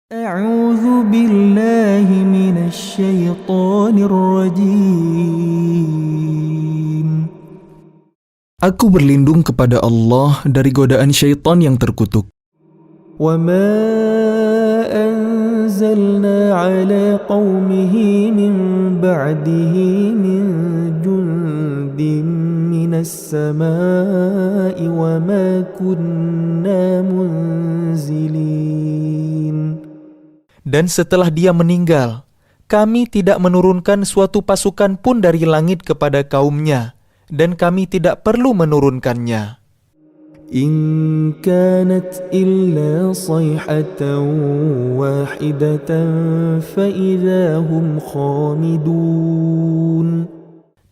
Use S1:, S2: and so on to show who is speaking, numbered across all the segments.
S1: أعوذ بالله من الشيطان الرجيم.
S2: Aku berlindung kepada Allah dari godaan syaitan yang terkutuk.
S1: وما أنزلنا على قومه من بعده من جند من السماء وما كنا منزلين.
S3: Dan setelah dia meninggal, kami tidak menurunkan suatu pasukan pun dari langit kepada kaumnya, dan kami tidak perlu menurunkannya.
S1: إن كانت إلا صيحة واحدة فإذا هم خامدون.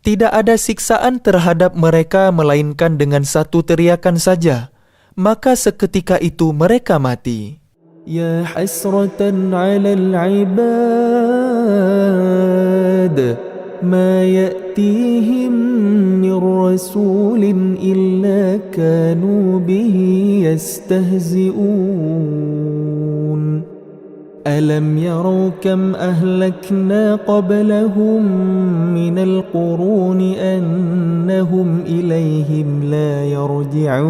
S3: Tidak ada siksaan terhadap mereka melainkan dengan satu teriakan saja, maka seketika itu mereka mati.
S1: يا حسرة على العباد ما يأتيهم من رسول إلا كانوا به يستهزئون ألم يروا كم أهلكنا قبلهم من القرون أنهم إليهم لا يرجعون.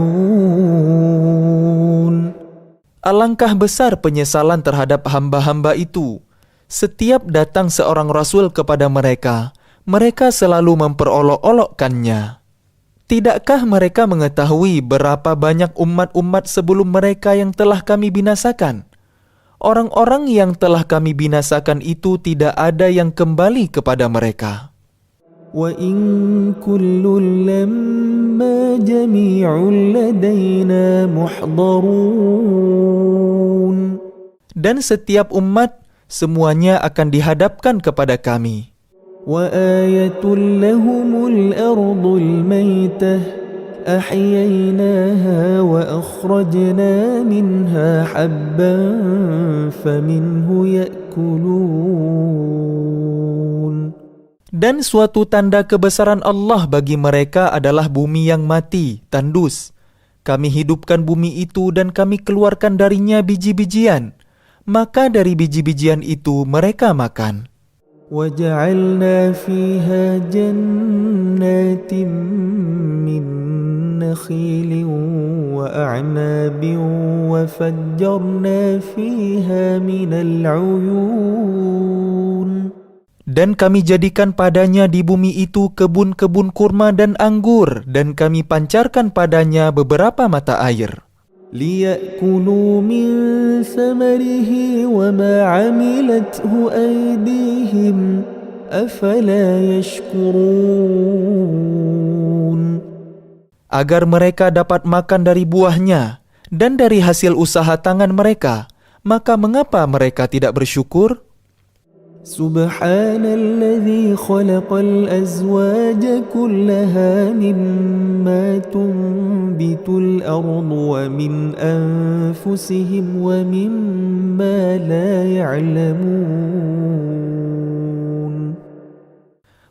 S3: Alangkah besar penyesalan terhadap hamba-hamba itu. Setiap datang seorang rasul kepada mereka, mereka selalu memperolok-olokkannya. Tidakkah mereka mengetahui berapa banyak umat-umat sebelum mereka yang telah kami binasakan? Orang-orang yang telah kami binasakan itu tidak ada yang kembali kepada mereka.
S1: وَإِن كُلٌّ لَّمَّا جَمِيعٌ لَّدَيْنَا مُحْضَرُونَ.
S3: Dan setiap umat, semuanya akan dihadapkan kepada kami.
S1: وَآيَةٌ لَّهُمُ الْأَرْضُ الْمَيْتَةُ أَحْيَيْنَاهَا وَأَخْرَجْنَا مِنْهَا حَبًّا فَمِنْهُ يَأْكُلُونَ.
S3: Dan suatu tanda kebesaran Allah bagi mereka adalah bumi yang mati, tandus. Kami hidupkan bumi itu dan kami keluarkan darinya biji-bijian. Maka dari biji-bijian itu mereka makan.
S1: وَجَعَلْنَا فِيهَا جَنَّاتٍ مِّن نَّخِيلٍ وَأَعْنَابٍ وَفَجَّرْنَا فِيهَا مِنَ الْعُيُونِ.
S3: Dan kami jadikan padanya di bumi itu kebun-kebun kurma dan anggur, dan kami pancarkan padanya beberapa mata air.
S1: لِيَأْكُلُوا مِن ثَمَرِهِ وَمَا عَمِلَتْهُ أَيْدِيهِمْ أَفَلَا يَشْكُرُونَ.
S3: Agar mereka dapat makan dari buahnya dan dari hasil usaha tangan mereka, maka mengapa mereka tidak bersyukur?
S1: سبحان الذي خلق الأزواج كلها مما تنبت الأرض ومن أنفسهم ومما لا يعلمون.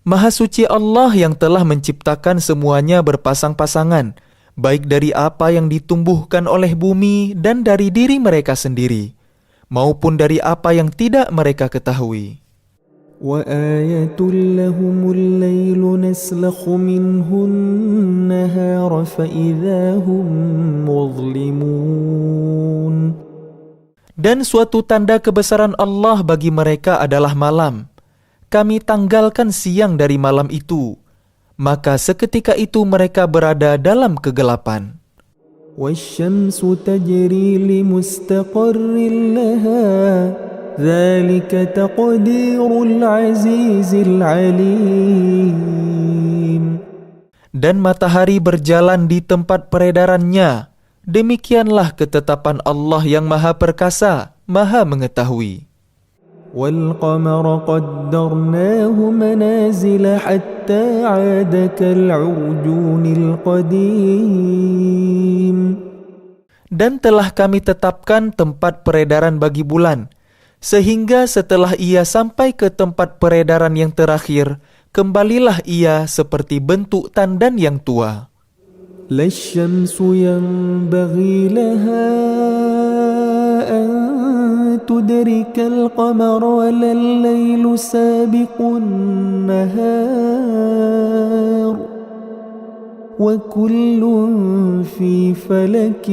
S3: Maha suci Allah yang telah menciptakan semuanya berpasang-pasangan, baik dari apa yang ditumbuhkan oleh bumi dan dari diri mereka sendiri, maupun dari apa yang tidak mereka ketahui.
S1: وآية لهم الليل نسلخ منه النهار فإذا هم مظلمون.
S3: Dan suatu tanda kebesaran Allah bagi mereka adalah malam. Kami tanggalkan siang dari malam itu, maka seketika itu mereka berada dalam kegelapan.
S1: والشمس تجري لمستقر لها ذلك تقدير العزيز العليم.
S3: Dan matahari berjalan di tempat peredarannya. Demikianlah ketetapan Allah yang Maha Perkasa, Maha Mengetahui.
S1: والقمر قدرناه منازل حتى عاد كالعرجون القديم.
S3: Dan telah kami tetapkan tempat peredaran bagi bulan, sehingga setelah ia sampai ke tempat peredaran yang terakhir, kembalilah ia seperti bentuk tandan yang tua.
S1: لا الشمس ينبغي لها أن تدرك القمر ولا الليل سابق النهار وكل في فلك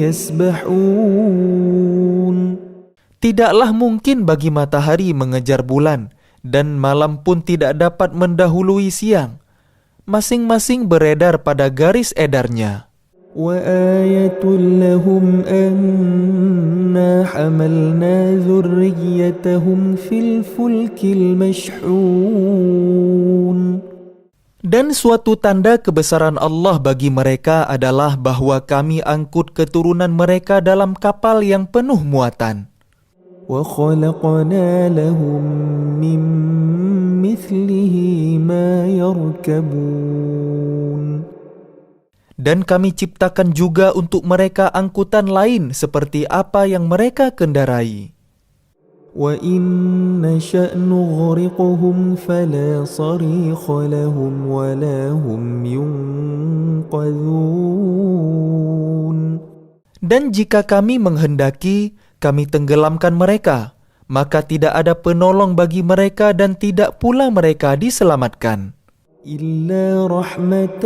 S1: يسبحون.
S3: Tidaklah mungkin bagi matahari mengejar bulan, dan malam pun tidak dapat mendahului siang. Masing-masing beredar pada garis edarnya.
S1: وآية لهم أنا حملنا ذريتهم في الفلك المشحون.
S3: Dan suatu tanda kebesaran Allah bagi mereka adalah bahwa kami angkut keturunan mereka dalam kapal yang penuh muatan.
S1: وخلقنا لهم من مثله ما يركبون.
S3: Dan kami ciptakan juga untuk mereka angkutan lain seperti apa yang mereka kendarai.
S1: وإن نشأ نغرقهم فلا صريخ لهم ولا هم ينقذون.
S3: Dan jika kami menghendaki, kami tenggelamkan mereka, maka tidak ada penolong bagi mereka dan tidak pula mereka diselamatkan.
S1: إلا رحمة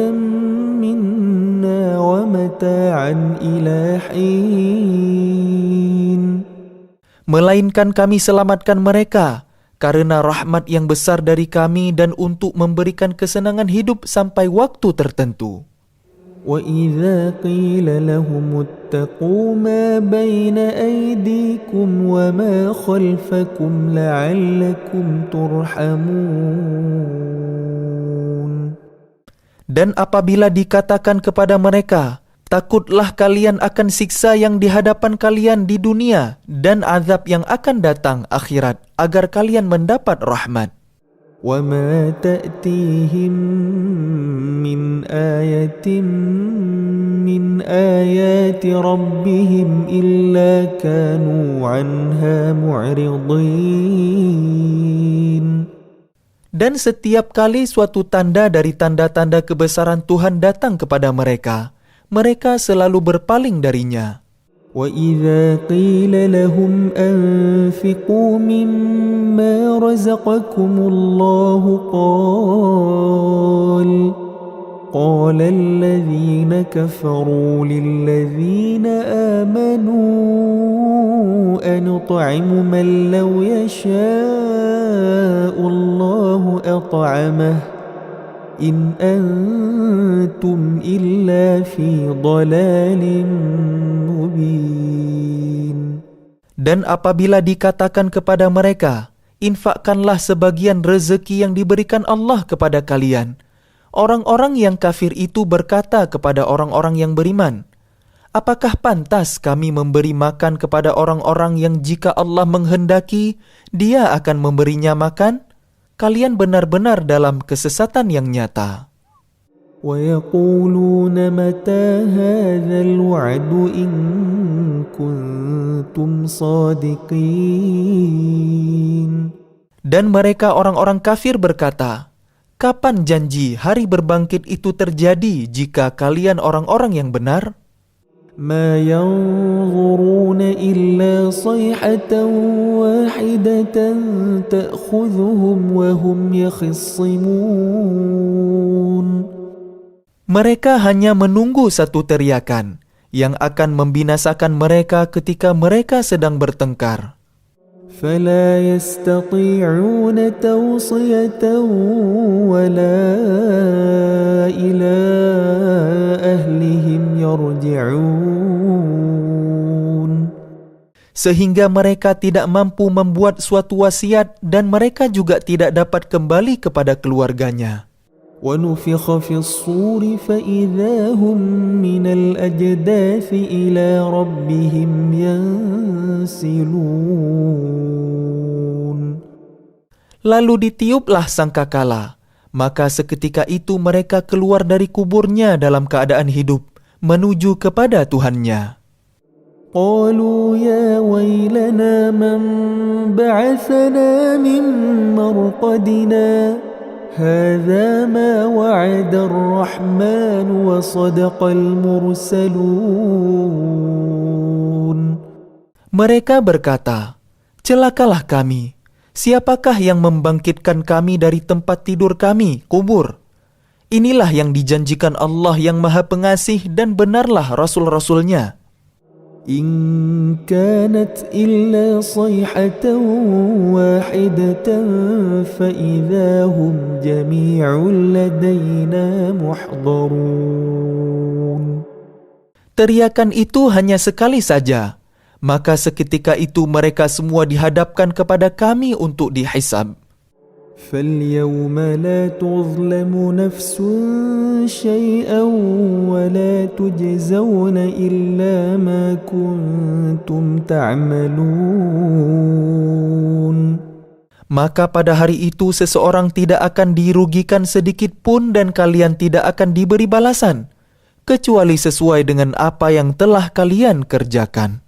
S1: منا ومتاعا إلى حين.
S3: Melainkan kami selamatkan mereka karena rahmat yang besar dari kami dan untuk memberikan kesenangan hidup sampai waktu tertentu.
S1: وَإِذَا قِيلَ لَهُمُ اتَّقُوا مَا بَيْنَ أَيْدِيكُمْ وَمَا خَلْفَكُمْ لَعَلَّكُمْ تُرْحَمُونَ.
S3: Dan apabila dikatakan kepada mereka, takutlah kalian akan siksa yang di hadapan kalian di dunia dan azab yang akan datang akhirat agar kalian mendapat rahmat.
S1: وَمَا تَأْتِيهِمْ مِنْ آيَةٍ مِنْ آيَاتِ رَبِّهِمْ إِلَّا كَانُوا عَنْهَا مُعْرِضِينَ.
S3: Dan setiap kali suatu tanda dari tanda-tanda kebesaran Tuhan datang kepada mereka, mereka selalu berpaling darinya.
S1: وَإِذَا قِيلَ لَهُمْ أَنْفِقُوا مِمَّا رَزَقَكُمُ اللَّهُ قَالَ الَّذِينَ كَفَرُوا لِلَّذِينَ آمَنُوا أَنُطْعِمُ مَنْ لَوْ يَشَاءُ اللَّهُ أَطْعَمَهُ إِنْ أَنْتُمْ إِلَّا فِي ضَلَالٍ مُبِينٍ.
S3: Dan apabila dikatakan kepada mereka, infakkanlah sebagian rezeki yang diberikan Allah kepada kalian, orang-orang yang kafir itu berkata kepada orang-orang yang beriman, apakah pantas kami memberi makan kepada orang-orang yang jika Allah menghendaki, Dia akan memberinya makan? Kalian benar-benar dalam kesesatan yang nyata.
S1: وَيَقُولُونَ مَتَى هَذَا الْوَعْدُ إِن كُنتُمْ صَادِقِينَ.
S3: Dan mereka orang-orang kafir berkata, kapan janji hari berbangkit itu terjadi jika kalian orang-orang yang benar?
S1: مَا يَنظُرُونَ إِلَّا صَيْحَةً وَاحِدَةً تَأْخُذُهُمْ وَهُمْ يَخِصِّمُونَ.
S3: Mereka hanya menunggu satu teriakan yang akan membinasakan mereka ketika mereka sedang bertengkar.
S1: فَلَا يَسْتَطِيعُونَ تَوْصِيَةً وَلَا إِلَى أَهْلِهِمْ يَرْجِعُونَ.
S3: Sehingga mereka tidak mampu membuat suatu wasiat dan mereka juga tidak dapat kembali kepada keluarganya.
S1: وَنُفِخَ فِي الصُّورِ فَإِذَا هُمْ مِنَ الْأَجْدَاثِ إِلَى رَبِّهِمْ يَنْسِلُونَ.
S3: Lalu ditiuplah sangkakala, maka seketika itu mereka keluar dari kuburnya dalam keadaan hidup, menuju kepada Tuhannya.
S1: قَالُوا يَا وَيْلَنَا مَنْ بَعَثَنَا مِنْ مَرْقَدِنَا هَذَا مَا وَعَدَ الرَّحْمَنُ وَصَدَقَ الْمُرْسَلُونَ.
S3: Mereka berkata, "Celakalah kami. Siapakah yang membangkitkan kami dari tempat tidur kami, kubur? Inilah yang dijanjikan Allah yang Maha Pengasih dan benarlah Rasul-Rasulnya."
S1: إن كانت إلا صيحة واحدة فإذا هم جميع لدينا محضرون.
S3: Teriakan itu hanya sekali saja, maka seketika itu mereka semua dihadapkan kepada kami untuk dihisab.
S1: فاليوم لا تظلم نفس شيئا ولا تجزون إلا ما كنتم تعملون.
S3: Maka pada hari itu seseorang tidak akan dirugikan sedikit pun dan kalian tidak akan diberi balasan, kecuali sesuai dengan apa yang telah kalian kerjakan.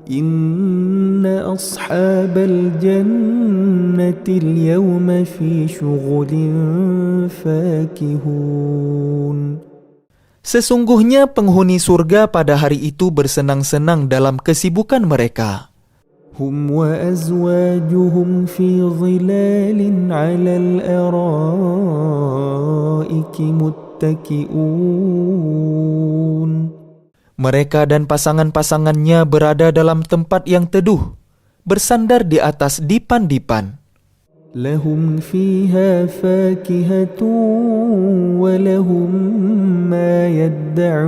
S1: إن أصحاب الجنة اليوم في شغل فاكهون.
S3: Sesungguhnya penghuni surga pada hari itu bersenang-senang dalam kesibukan mereka.
S1: هم وأزواجهم في ظلال على الأرائك متكئون.
S3: Mereka dan pasangan-pasangannya berada dalam tempat yang teduh, bersandar di atas dipan-dipan.
S1: لهم فيها فاكهة ولهم ما يدعون.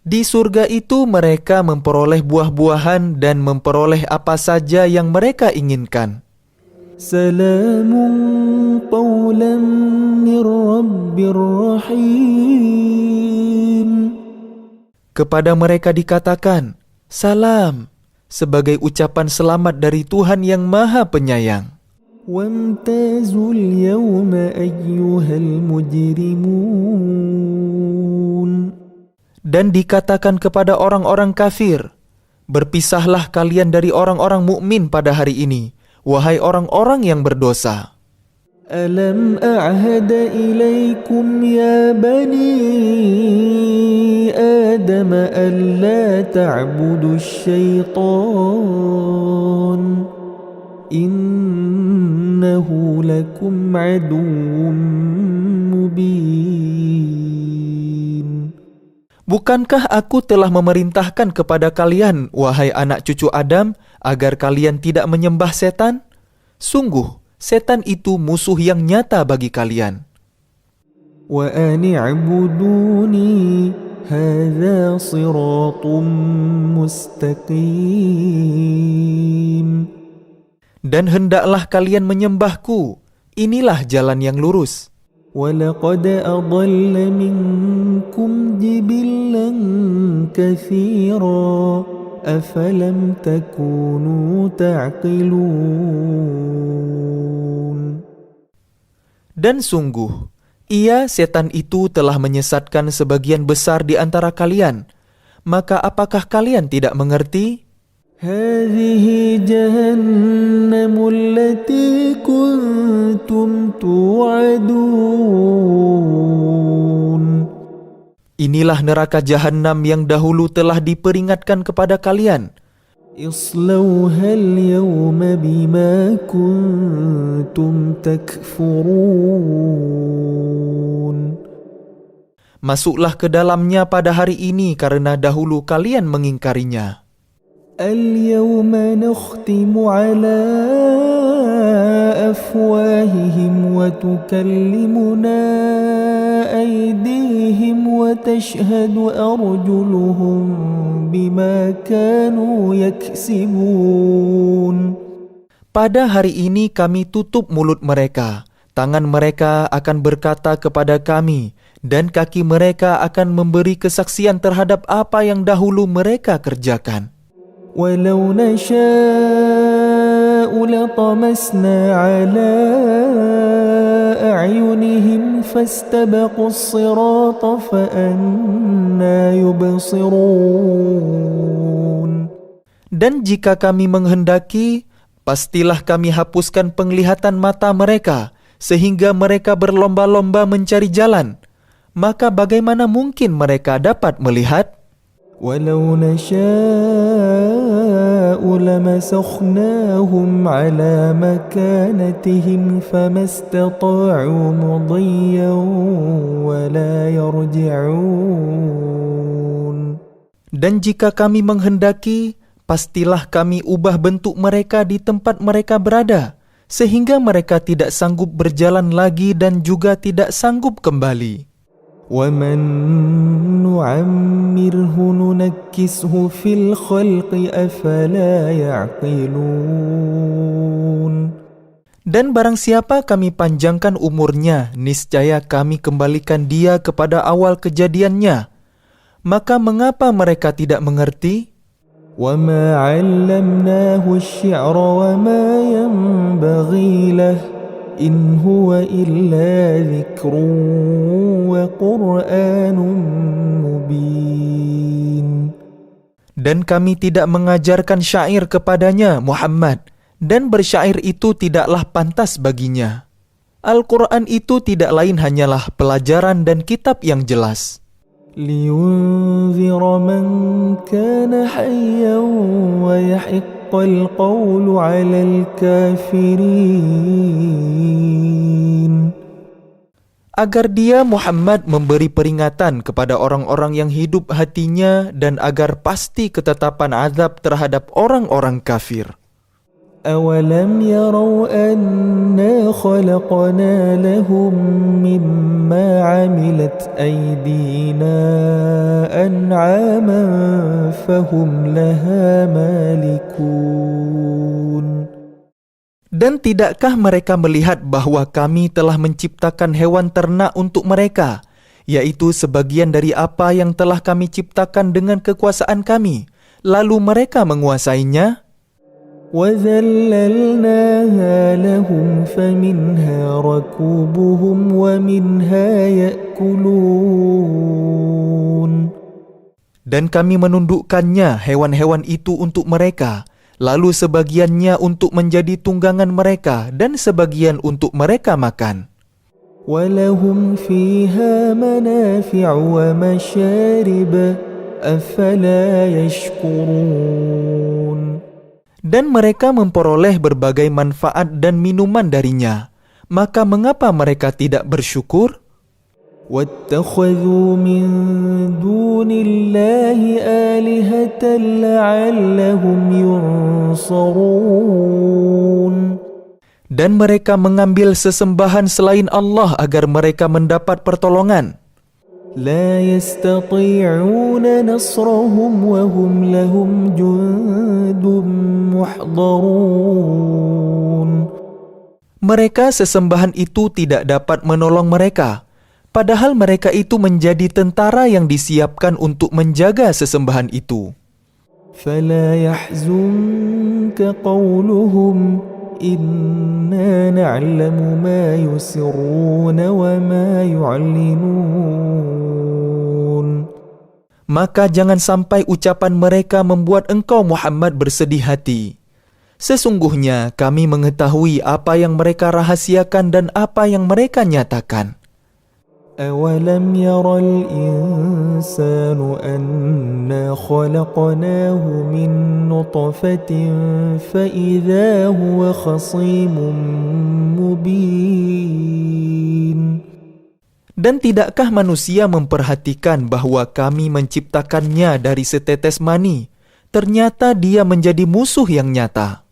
S3: Di surga itu mereka memperoleh buah-buahan dan memperoleh apa saja yang mereka inginkan.
S1: سلام قولا من رب رحيم.
S3: Kepada mereka dikatakan, "Salam," sebagai ucapan selamat dari Tuhan yang Maha Penyayang.
S1: وامتازوا اليوم أيها المجرمون.
S3: Dan dikatakan kepada orang-orang kafir, "Berpisahlah kalian dari orang-orang mukmin pada hari ini, wahai orang-orang yang berdosa."
S1: ألم أعهد إليكم يا بني آدم ألا تعبدوا الشيطان إنه لكم عدو مبين.
S3: Bukankah aku telah memerintahkan kepada kalian, wahai anak cucu Adam, agar kalian tidak menyembah setan? Sungguh, setan itu musuh yang nyata bagi kalian.
S1: وأن اعبدوني هذا صراط مستقيم.
S3: Dan hendaklah kalian menyembahku, inilah jalan yang lurus.
S1: وَلَقَدْ أَضَلَّ مِنْكُمْ جِبِلًّا كَثِيرًا أَفَلَمْ تَكُونُوا تَعْقِلُونَ.
S3: Dan sungguh, setan itu telah menyesatkan sebagian besar di antara kalian. Maka apakah kalian tidak mengerti?
S1: هَذِهِ جَهَنَّمُ الَّتِي كُنْتُمْ تُوعَدُونَ.
S3: Inilah neraka jahanam yang dahulu telah diperingatkan kepada kalian.
S1: اصْلَوْهَا الْيَوْمَ بِمَا كُنْتُمْ تَكْفُرُونَ.
S3: Masuklah ke dalamnya pada hari ini karena dahulu kalian mengingkarinya.
S1: الْيَوْمَ نَخْتِمُ عَلَى أَفْوَاهِهِمْ وَتُكَلِّمُنَا أَيْدِيهِمْ وَتَشْهَدُ أَرْجُلُهُمْ بِمَا كَانُوا يَكْسِبُونَ.
S3: Pada hari ini kami tutup mulut mereka, tangan mereka akan berkata kepada kami, dan kaki mereka akan memberi kesaksian terhadap apa yang dahulu mereka kerjakan.
S1: وَلَوْ نَشَاءُ لَطَمَسْنَا عَلَى أَعْيُنِهِمْ فَاسْتَبَقُوا الصِّرَاطَ فَأَنَّى يُبْصِرُونَ.
S3: Dan jika kami menghendaki, pastilah kami hapuskan penglihatan mata mereka, sehingga mereka berlomba-lomba mencari jalan. Maka bagaimana mungkin mereka dapat melihat?
S1: ولو نشاء لمسخناهم على مكانتهم فما استطاعوا مضيا ولا يرجعون.
S3: Dan jika kami menghendaki, pastilah kami ubah bentuk mereka di tempat mereka berada, sehingga mereka tidak sanggup berjalan lagi dan juga tidak sanggup kembali.
S1: وَمَن نُّعَمِّرْهُ نُنَكِّسْهُ فِي الْخَلْقِ أَفَلَا يَعْقِلُونَ.
S3: Dan barang siapa kami panjangkan umurnya, niscaya kami kembalikan dia kepada awal kejadiannya. Maka mengapa mereka tidak mengerti?
S1: وَمَا عَلَّمْنَاهُ الشِّعْرَ وَمَا يَنبَغِي لَهُ إِنْ هُوَ إِلَّا ذِكْرٌ وَقُرْآنٌ مُبِينٌ.
S3: Dan kami tidak mengajarkan syair kepadanya, Muhammad, dan bersyair itu tidaklah pantas baginya. Al-Quran itu tidak lain hanyalah pelajaran dan kitab yang jelas.
S1: لِيُنذِرَ مَنْ كَانَ حَيًّا وَيَحِقَّ الْقَوْلُ عَلَى الْكَافِرِينَ.
S3: Agar dia, Muhammad, memberi peringatan kepada orang-orang yang hidup hatinya dan agar pasti ketetapan azab terhadap orang-orang kafir.
S1: أَوَلَمْ يَرَوْا أَنَّا خَلَقْنَا لَهُم مِّمَّا عَمِلَتْ أَيْدِينَا أَنْعَامًا فَهُمْ لَهَا مَالِكُونَ.
S3: Dan tidakkah mereka melihat bahwa kami telah menciptakan hewan ternak untuk mereka, yaitu sebagian dari apa yang telah kami ciptakan dengan kekuasaan kami, lalu mereka menguasainya?
S1: وَذَلَّلْنَاهَا لَهُمْ فَمِنْهَا رَكُوبُهُمْ وَمِنْهَا يَأْكُلُونَ.
S3: Dan kami menundukkannya hewan-hewan itu untuk mereka, lalu sebagiannya untuk menjadi tunggangan mereka dan sebagian untuk mereka makan.
S1: وَلَهُمْ فِيهَا مَنَافِعُ وَمَشَارِبُ أَفَلَا يَشْكُرُونَ.
S3: Dan mereka memperoleh berbagai manfaat dan minuman darinya. Maka mengapa mereka tidak bersyukur?
S1: وَاتَّخَذُوا مِن دُونِ اللَّهِ آلِهَةً لَعَلَّهُمْ يُنصَرُونَ.
S3: Dan mereka mengambil sesembahan selain Allah agar mereka mendapat pertolongan.
S1: لا يستطيعون نصرهم وهم لهم جند محضرون.
S3: Mereka sesembahan itu tidak dapat menolong mereka, padahal mereka itu menjadi tentara yang disiapkan untuk menjaga sesembahan itu.
S1: فلا يحزنك قولهم إنا نعلم ما يسرون وما يعلنون.
S3: Maka jangan sampai ucapan mereka membuat engkau Muhammad bersedih hati. Sesungguhnya kami mengetahui apa yang mereka rahasiakan dan apa yang mereka nyatakan.
S1: أَوَلَمْ يَرَ الْإِنسَانُ أَنَّا خَلَقْنَاهُ مِنْ نُطْفَةٍ فَإِذَا هُوَ خَصِيمٌ مُبِينٌ.
S3: Dan tidakkah manusia memperhatikan bahwa kami menciptakannya dari setetes mani? Ternyata dia menjadi musuh yang nyata.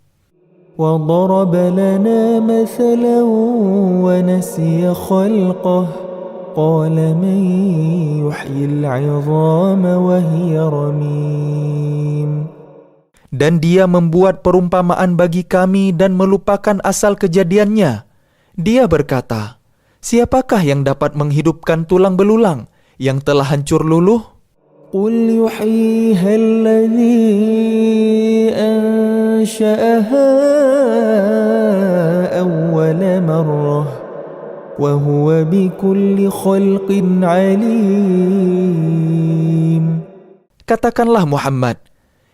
S1: وَضَرَبَ لَنَا مَثَلًا وَنَسِيَ خَلْقَهُ قال من يحيي العظام وهي رميم.
S3: Dan dia membuat perumpamaan bagi kami dan melupakan asal kejadiannya. Dia berkata, siapakah yang dapat menghidupkan tulang belulang yang telah hancur luluh?
S1: قل يحييها الذي أنشأها أول مرة وَهُوَ بِكُلِّ خَلْقٍ عَلِيمٌ.
S3: Katakanlah Muhammad,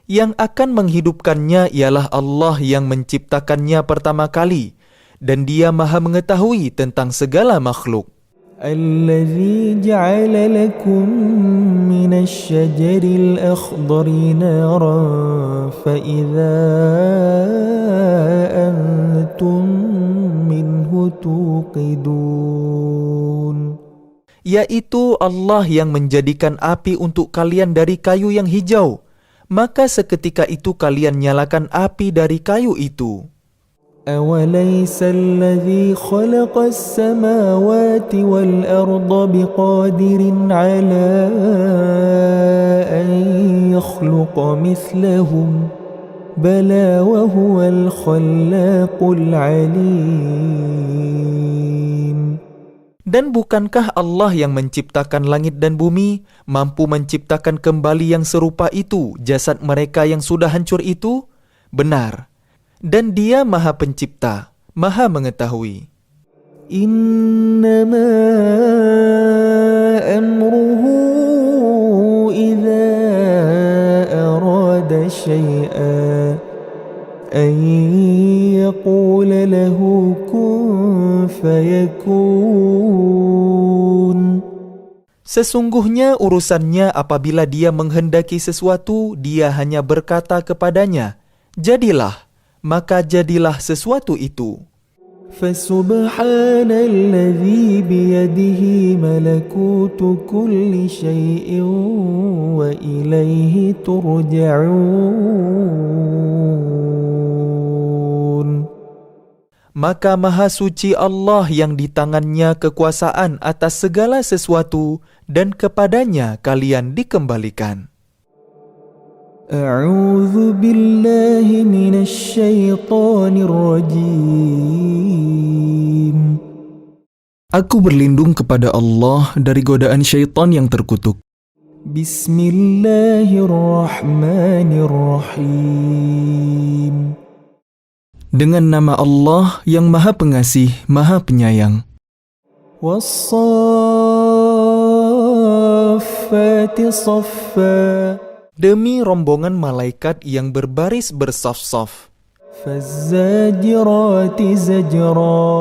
S3: yang akan menghidupkannya ialah Allah yang menciptakannya pertama kali, dan dia maha mengetahui tentang segala makhluk.
S1: الذي جعل لكم من الشجر الأخضر نارا فإذا أنتم منه توقدون.
S3: Yaitu Allah yang menjadikan api untuk kalian dari kayu yang hijau. Maka seketika itu kalian nyalakan api dari kayu itu.
S1: أوليس الذي خلق السماوات والأرض بقادر على أن يخلق مثلهم بلى وهو الخلاق العليم.
S3: Dan bukankah Allah yang menciptakan langit dan bumi, mampu menciptakan kembali yang serupa itu, jasad mereka yang sudah hancur itu? Benar. Dan Dia Maha Pencipta, Maha Mengetahui.
S1: إنما أمره إذا أراد شيئا أن يقول له كن فيكون.
S3: Sesungguhnya urusannya apabila Dia menghendaki sesuatu, Dia hanya berkata kepadanya, jadilah, maka jadilah sesuatu itu.
S1: فسبحان الذي بيده ملكوت كل شيء وإليه ترجعون.
S3: Maka Maha Suci Allah yang di tangannya kekuasaan atas segala sesuatu dan kepadanya kalian dikembalikan.
S1: أعوذ بالله من الشيطان الرجيم.
S2: Aku berlindung kepada Allah dari godaan syaitan yang terkutuk.
S1: بسم الله الرحمن الرحيم.
S2: Dengan nama Allah yang Maha Pengasih, Maha Penyayang.
S1: والصافات صفا.
S3: Demi rombongan malaikat yang berbaris bersaf-saf.
S1: فالزاجرات زجرا.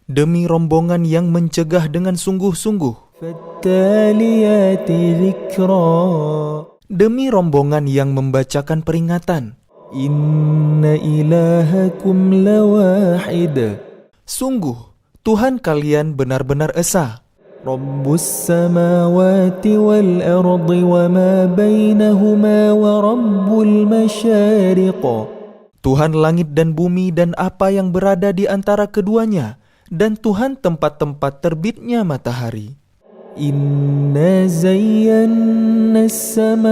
S3: Demi rombongan yang mencegah dengan sungguh-sungguh.
S1: فالتاليات ذكرا.
S3: Demi rombongan yang membacakan peringatan.
S1: إن إلهكم لواحد.
S3: Sungguh, Tuhan kalian benar-benar esa.
S1: رب السماوات والأرض وما بينهما ورب المشارق.
S3: Tuhan langit dan bumi dan apa yang berada di antara keduanya, dan Tuhan tempat-tempat terbitnya matahari.
S1: إنا زينا السماء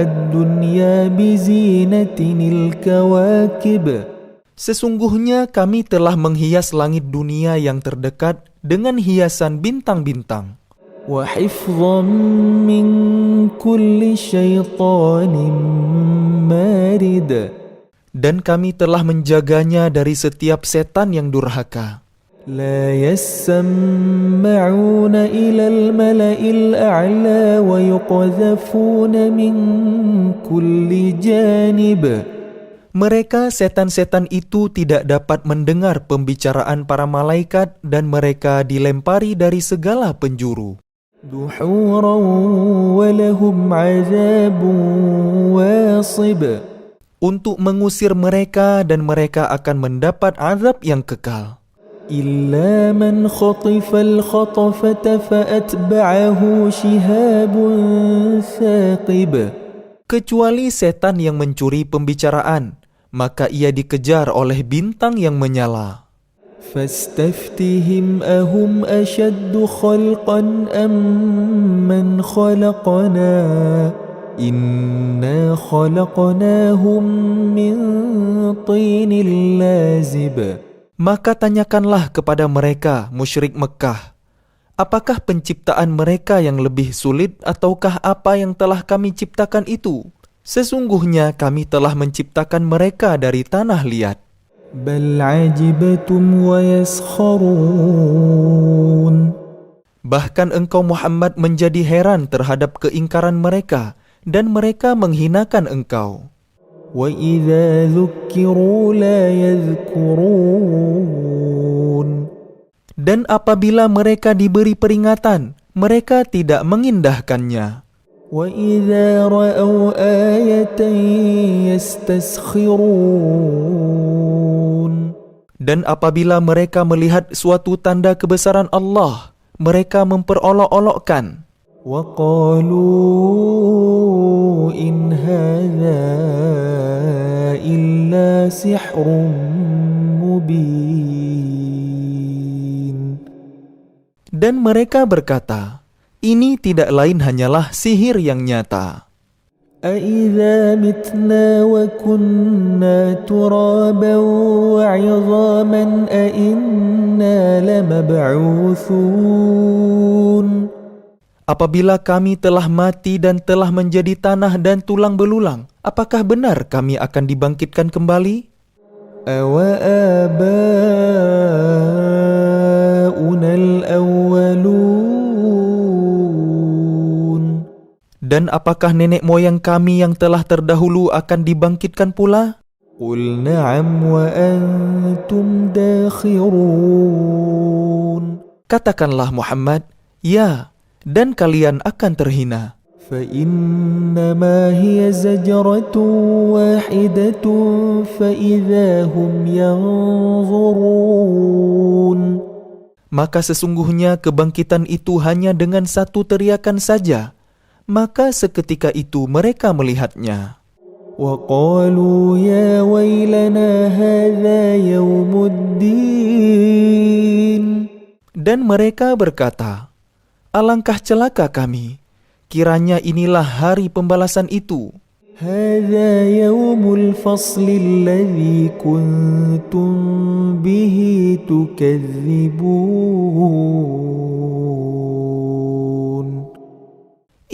S1: الدنيا بزينة الكواكب.
S3: Sesungguhnya kami telah menghias langit dunia yang terdekat dengan hiasan bintang-bintang.
S1: وحفظا من كل شيطان مارد.
S3: Dan kami telah menjaganya dari setiap setan yang durhaka.
S1: لا يسمعون إلى الملأ الأعلى ويقذفون من كل جانب.
S3: Mereka setan-setan itu tidak dapat mendengar pembicaraan para malaikat dan mereka dilempari dari segala penjuru.
S1: دحورا ولهم عذاب واصب.
S3: Untuk mengusir mereka dan mereka akan mendapat azab yang kekal.
S1: إلا من خطف الخطفة فأتبعه شهاب ثاقب.
S3: Kecuali setan yang mencuri pembicaraan, maka ia dikejar oleh bintang yang menyala.
S1: فاستفتهم أهم أشد خلقا أم من خلقنا إنا خلقناهم من طين لازب.
S3: Maka tanyakanlah kepada mereka, musyrik Mekah, apakah penciptaan mereka yang lebih sulit ataukah apa yang telah kami ciptakan itu? Sesungguhnya kami telah menciptakan mereka dari tanah liat.
S1: بل عجبتم ويسخرون.
S3: Bahkan engkau Muhammad menjadi heran terhadap keingkaran mereka dan mereka menghinakan engkau.
S1: وإذا ذكروا لا يذكرون.
S3: Dan apabila mereka diberi peringatan, mereka tidak mengindahkannya.
S1: وإذا رأوا آية يستسخرون
S3: Dan apabila mereka melihat suatu tanda kebesaran Allah, mereka memperolok-olokkan.
S1: وقالوا إن هذا إلا سحر مبين
S3: Dan mereka berkata, ini tidak lain hanyalah sihir yang nyata.
S1: أَإِذَا مِتْنَا وَكُنَّا تُرَابًا وَعِظَامًا أَإِنَّا لَمَبْعُوثُونَ
S3: Apabila kami telah mati dan telah menjadi tanah dan tulang belulang, apakah benar kami akan dibangkitkan kembali?
S1: أَوَآبَاؤُنَا الْأَوَّلُونَ
S3: Dan apakah nenek moyang kami yang telah terdahulu akan dibangkitkan pula?
S1: قُلْ نَعَمْ وَأَنْتُمْ دَاخِرُونَ
S3: Katakanlah Muhammad, ya, dan kalian akan terhina.
S1: فَإِنَّمَا هِيَ زَجْرَةٌ وَاحِدَةٌ فَإِذَا هُمْ يَنظُرُونَ
S3: Maka sesungguhnya kebangkitan itu hanya dengan satu teriakan saja. Maka seketika itu mereka melihatnya.
S1: وَقَالُوا يَا وَيْلَنَا هَذَا يَوْمُ الدِّينِ
S3: Dan mereka berkata, alangkah celaka kami, kiranya inilah hari pembalasan itu.
S1: هَذَا يَوْمُ الْفَصْلِ الَّذِي كُنْتُمْ بِهِ تُكَذِّبُونَ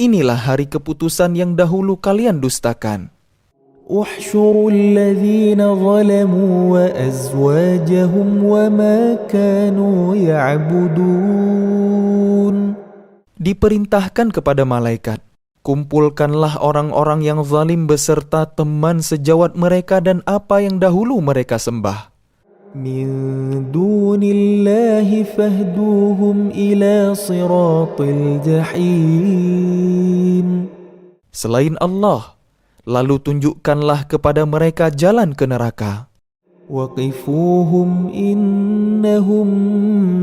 S3: Inilah hari keputusan yang dahulu kalian dustakan.
S1: احشروا الذين ظلموا وأزواجهم وما كانوا يعبدون
S3: Diperintahkan kepada malaikat, kumpulkanlah orang-orang yang zalim beserta teman sejawat mereka dan apa yang dahulu mereka sembah.
S1: من دون الله فاهدوهم إلى صراط الجحيم
S3: Selain Allah, lalu tunjukkanlah kepada mereka jalan ke neraka.
S1: وقفوهم إنهم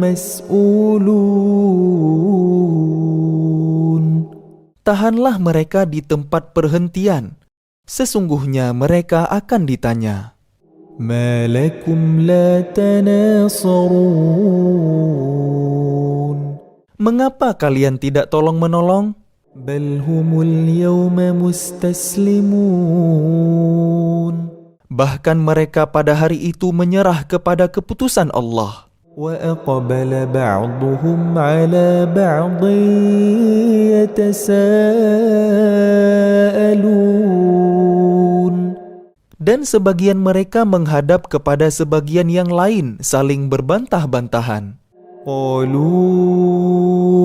S1: مسؤولون
S3: Tahanlah mereka di tempat perhentian. Sesungguhnya mereka akan ditanya.
S1: ما لكم لا تناصرون
S3: Mengapa kalian tidak tolong-menolong?
S1: بل هم اليوم مستسلمون
S3: Bahkan mereka pada hari itu menyerah kepada keputusan Allah.
S1: وأقبل بعضهم على بعض يتساءلون
S3: Dan sebagian mereka menghadap kepada sebagian yang lain saling berbantah-bantahan.
S1: قالوا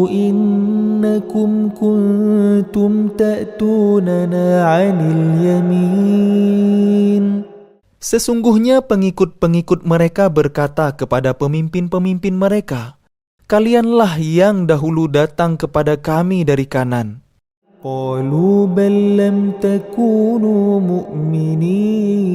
S1: إنكم كنتم تأتوننا عن اليمين
S3: Sesungguhnya pengikut-pengikut mereka berkata kepada pemimpin-pemimpin mereka, kalianlah yang dahulu datang kepada kami dari kanan.
S1: قالوا بل لم تكونوا مؤمنين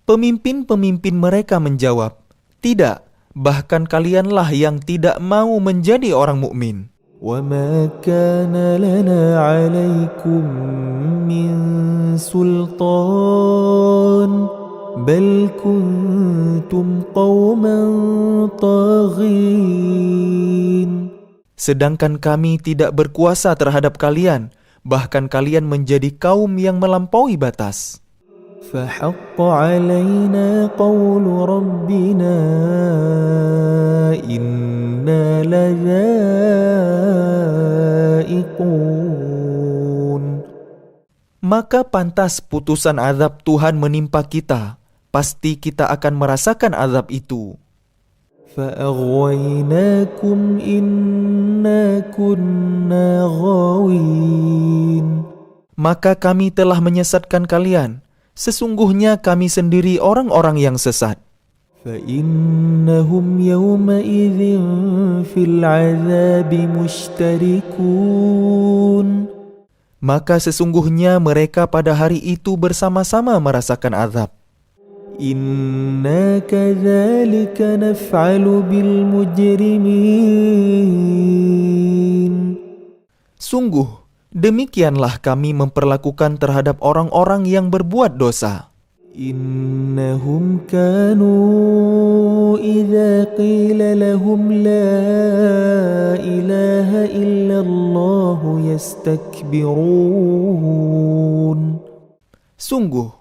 S3: Pemimpin-pemimpin mereka menjawab, tidak, bahkan kalianlah yang tidak mau menjadi orang mukmin.
S1: وما كان لنا عليكم من سلطان بل كنتم قوما طاغين
S3: Sedangkan kami tidak berkuasa terhadap kalian, bahkan kalian menjadi kaum yang melampaui batas.
S1: فحق علينا قول ربنا إنا لذائقون
S3: Maka pantas putusan azab Tuhan menimpa kita, pasti kita akan merasakan azab itu.
S1: فأغويناكم إنا كنا غاوين
S3: Maka kami telah menyesatkan kalian, sesungguhnya kami sendiri orang-orang yang sesat.
S1: فإنهم يومئذ في العذاب مشتركون.
S3: Maka sesungguhnya mereka pada hari itu bersama-sama merasakan azab.
S1: إنا كذلك نفعل بالمجرمين.
S3: Sungguh, demikianlah kami memperlakukan terhadap orang-orang yang berbuat dosa.
S1: إنهم كانوا إذا قيل لهم لا إله إلا الله يستكبرون.
S3: Sungguh,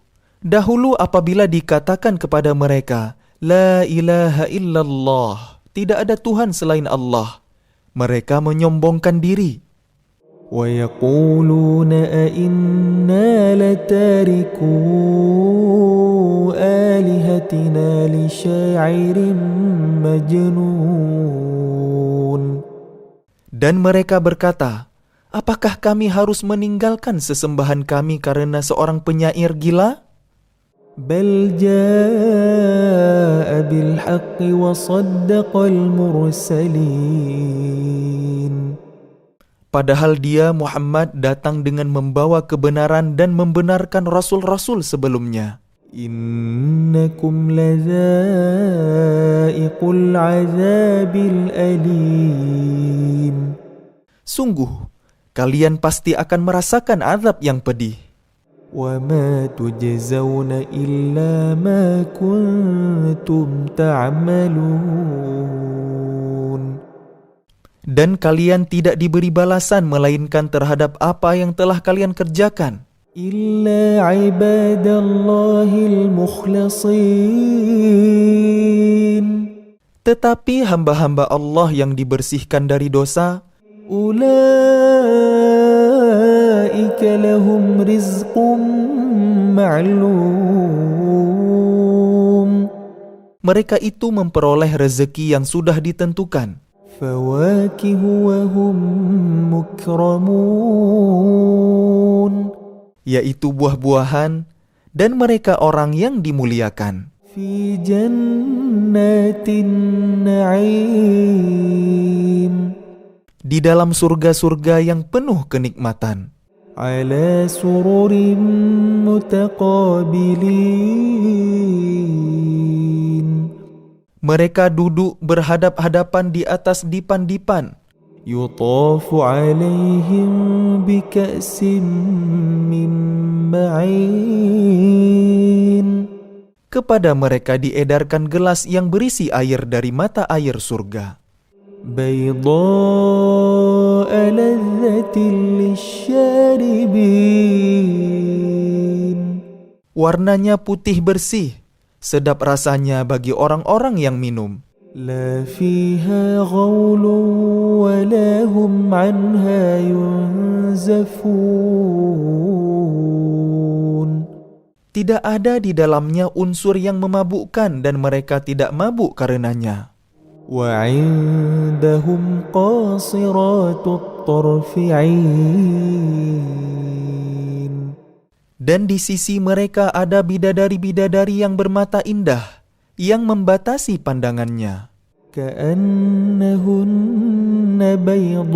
S3: dahulu apabila dikatakan kepada mereka, La ilaha illallah, tidak ada Tuhan selain Allah, mereka menyombongkan diri.
S1: ويقولون أئنا لتاركو آلهتنا لشاعر مجنون.
S3: Dan mereka berkata, apakah kami harus meninggalkan sesembahan kami karena seorang penyair gila?
S1: بل جاء بالحق وصدق المرسلين.
S3: Padahal dia, Muhammad, datang dengan membawa kebenaran dan membenarkan rasul-rasul sebelumnya.
S1: إنكم لذائق العذاب الأليم.
S3: Sungguh, kalian pasti akan merasakan azab yang pedih.
S1: وما تجزون إلا ما كنتم تعملون.
S3: Dan kalian tidak diberi balasan melainkan terhadap apa yang telah kalian kerjakan.
S1: إلا عباد الله المخلصين.
S3: Tetapi hamba-hamba Allah yang dibersihkan dari dosa,
S1: أولئك لهم رزق معلوم.
S3: mereka itu memperoleh rezeki yang sudah ditentukan.
S1: فواكه وهم مكرمون.
S3: Yaitu buah-buahan, dan mereka orang yang dimuliakan.
S1: في جنات النعيم.
S3: Di dalam surga-surga yang penuh kenikmatan.
S1: على سرر متقابلين.
S3: Mereka duduk berhadap-hadapan di atas dipan-dipan.
S1: يطاف عليهم بكأس من معين.
S3: Kepada mereka diedarkan gelas yang berisi air dari mata air surga.
S1: بيضاء لذة للشاربين.
S3: Warnanya putih bersih, sedap rasanya bagi orang-orang yang minum.
S1: لا فيها غول ولا هم عنها ينزفون.
S3: Tidak ada di dalamnya unsur yang memabukkan dan mereka tidak mabuk karenanya.
S1: وعندهم قاصرات الطرف عين.
S3: Dan di sisi mereka ada bidadari-bidadari yang bermata indah, yang membatasi pandangannya.
S1: كأنهن بيض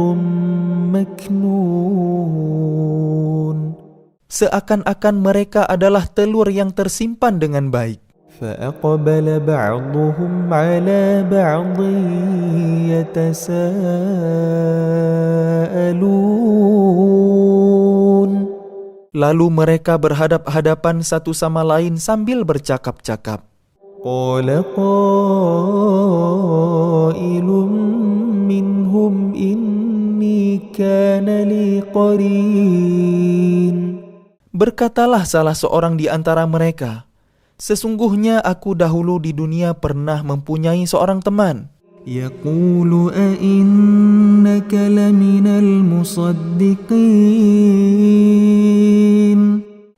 S1: مكنون.
S3: Seakan-akan mereka adalah telur yang tersimpan dengan baik.
S1: فأقبل بعضهم على بعض يتساءلون.
S3: Lalu mereka berhadap-hadapan satu sama lain sambil bercakap-cakap.
S1: قال قائل منهم إني كان لي قرين.
S3: Berkatalah salah seorang di antara mereka, sesungguhnya aku dahulu di dunia pernah mempunyai seorang teman.
S1: يقول أئنك لمن المصدقين.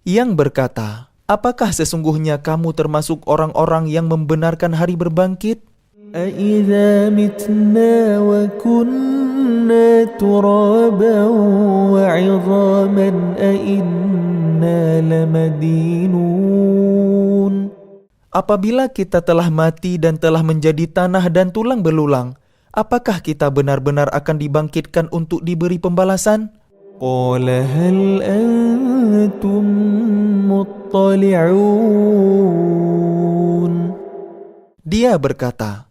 S3: Yang berkata, apakah sesungguhnya kamu termasuk orang-orang yang membenarkan hari berbangkit?
S1: أَإِذَا مِتْنَا وَكُنَّا تُرَابًا وَعِظَامًا أَإِنَّا لَمَدِينُونَ.
S3: Apabila kita telah mati dan telah menjadi tanah dan tulang belulang, apakah kita benar-benar akan dibangkitkan untuk diberi pembalasan?
S1: قال هل أنتم مطلعون
S3: Dia berkata,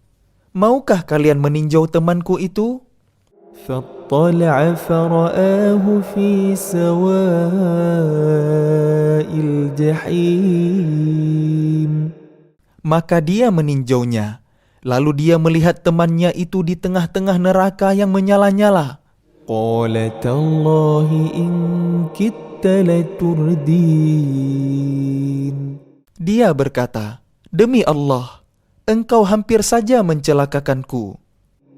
S3: maukah kalian meninjau temanku itu?
S1: فاطلع فرآه في سواء الجحيم
S3: Maka dia meninjaunya. Lalu dia melihat temannya itu di tengah-tengah neraka yang menyala-nyala.
S1: قال تالله إن كدت لتردين
S3: Dia berkata, demi Allah, engkau hampir saja mencelakakanku.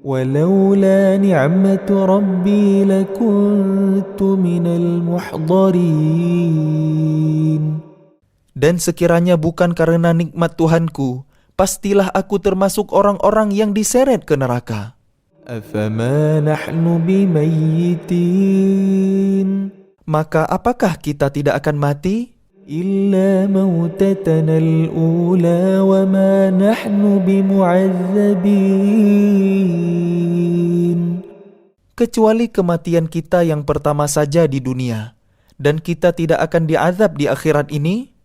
S1: ولولا نعمة ربي لكنت من المحضرين
S3: Dan sekiranya bukan karena nikmat Tuhanku, pastilah aku termasuk orang-orang yang diseret ke neraka.
S1: أفما نحن بميتين
S3: Maka apakah kita tidak akan mati?
S1: إلا موتتنا الأولى وما نحن بمعذبين
S3: Kecuali kematian kita yang pertama saja di dunia, dan kita tidak akan diazab di akhirat ini.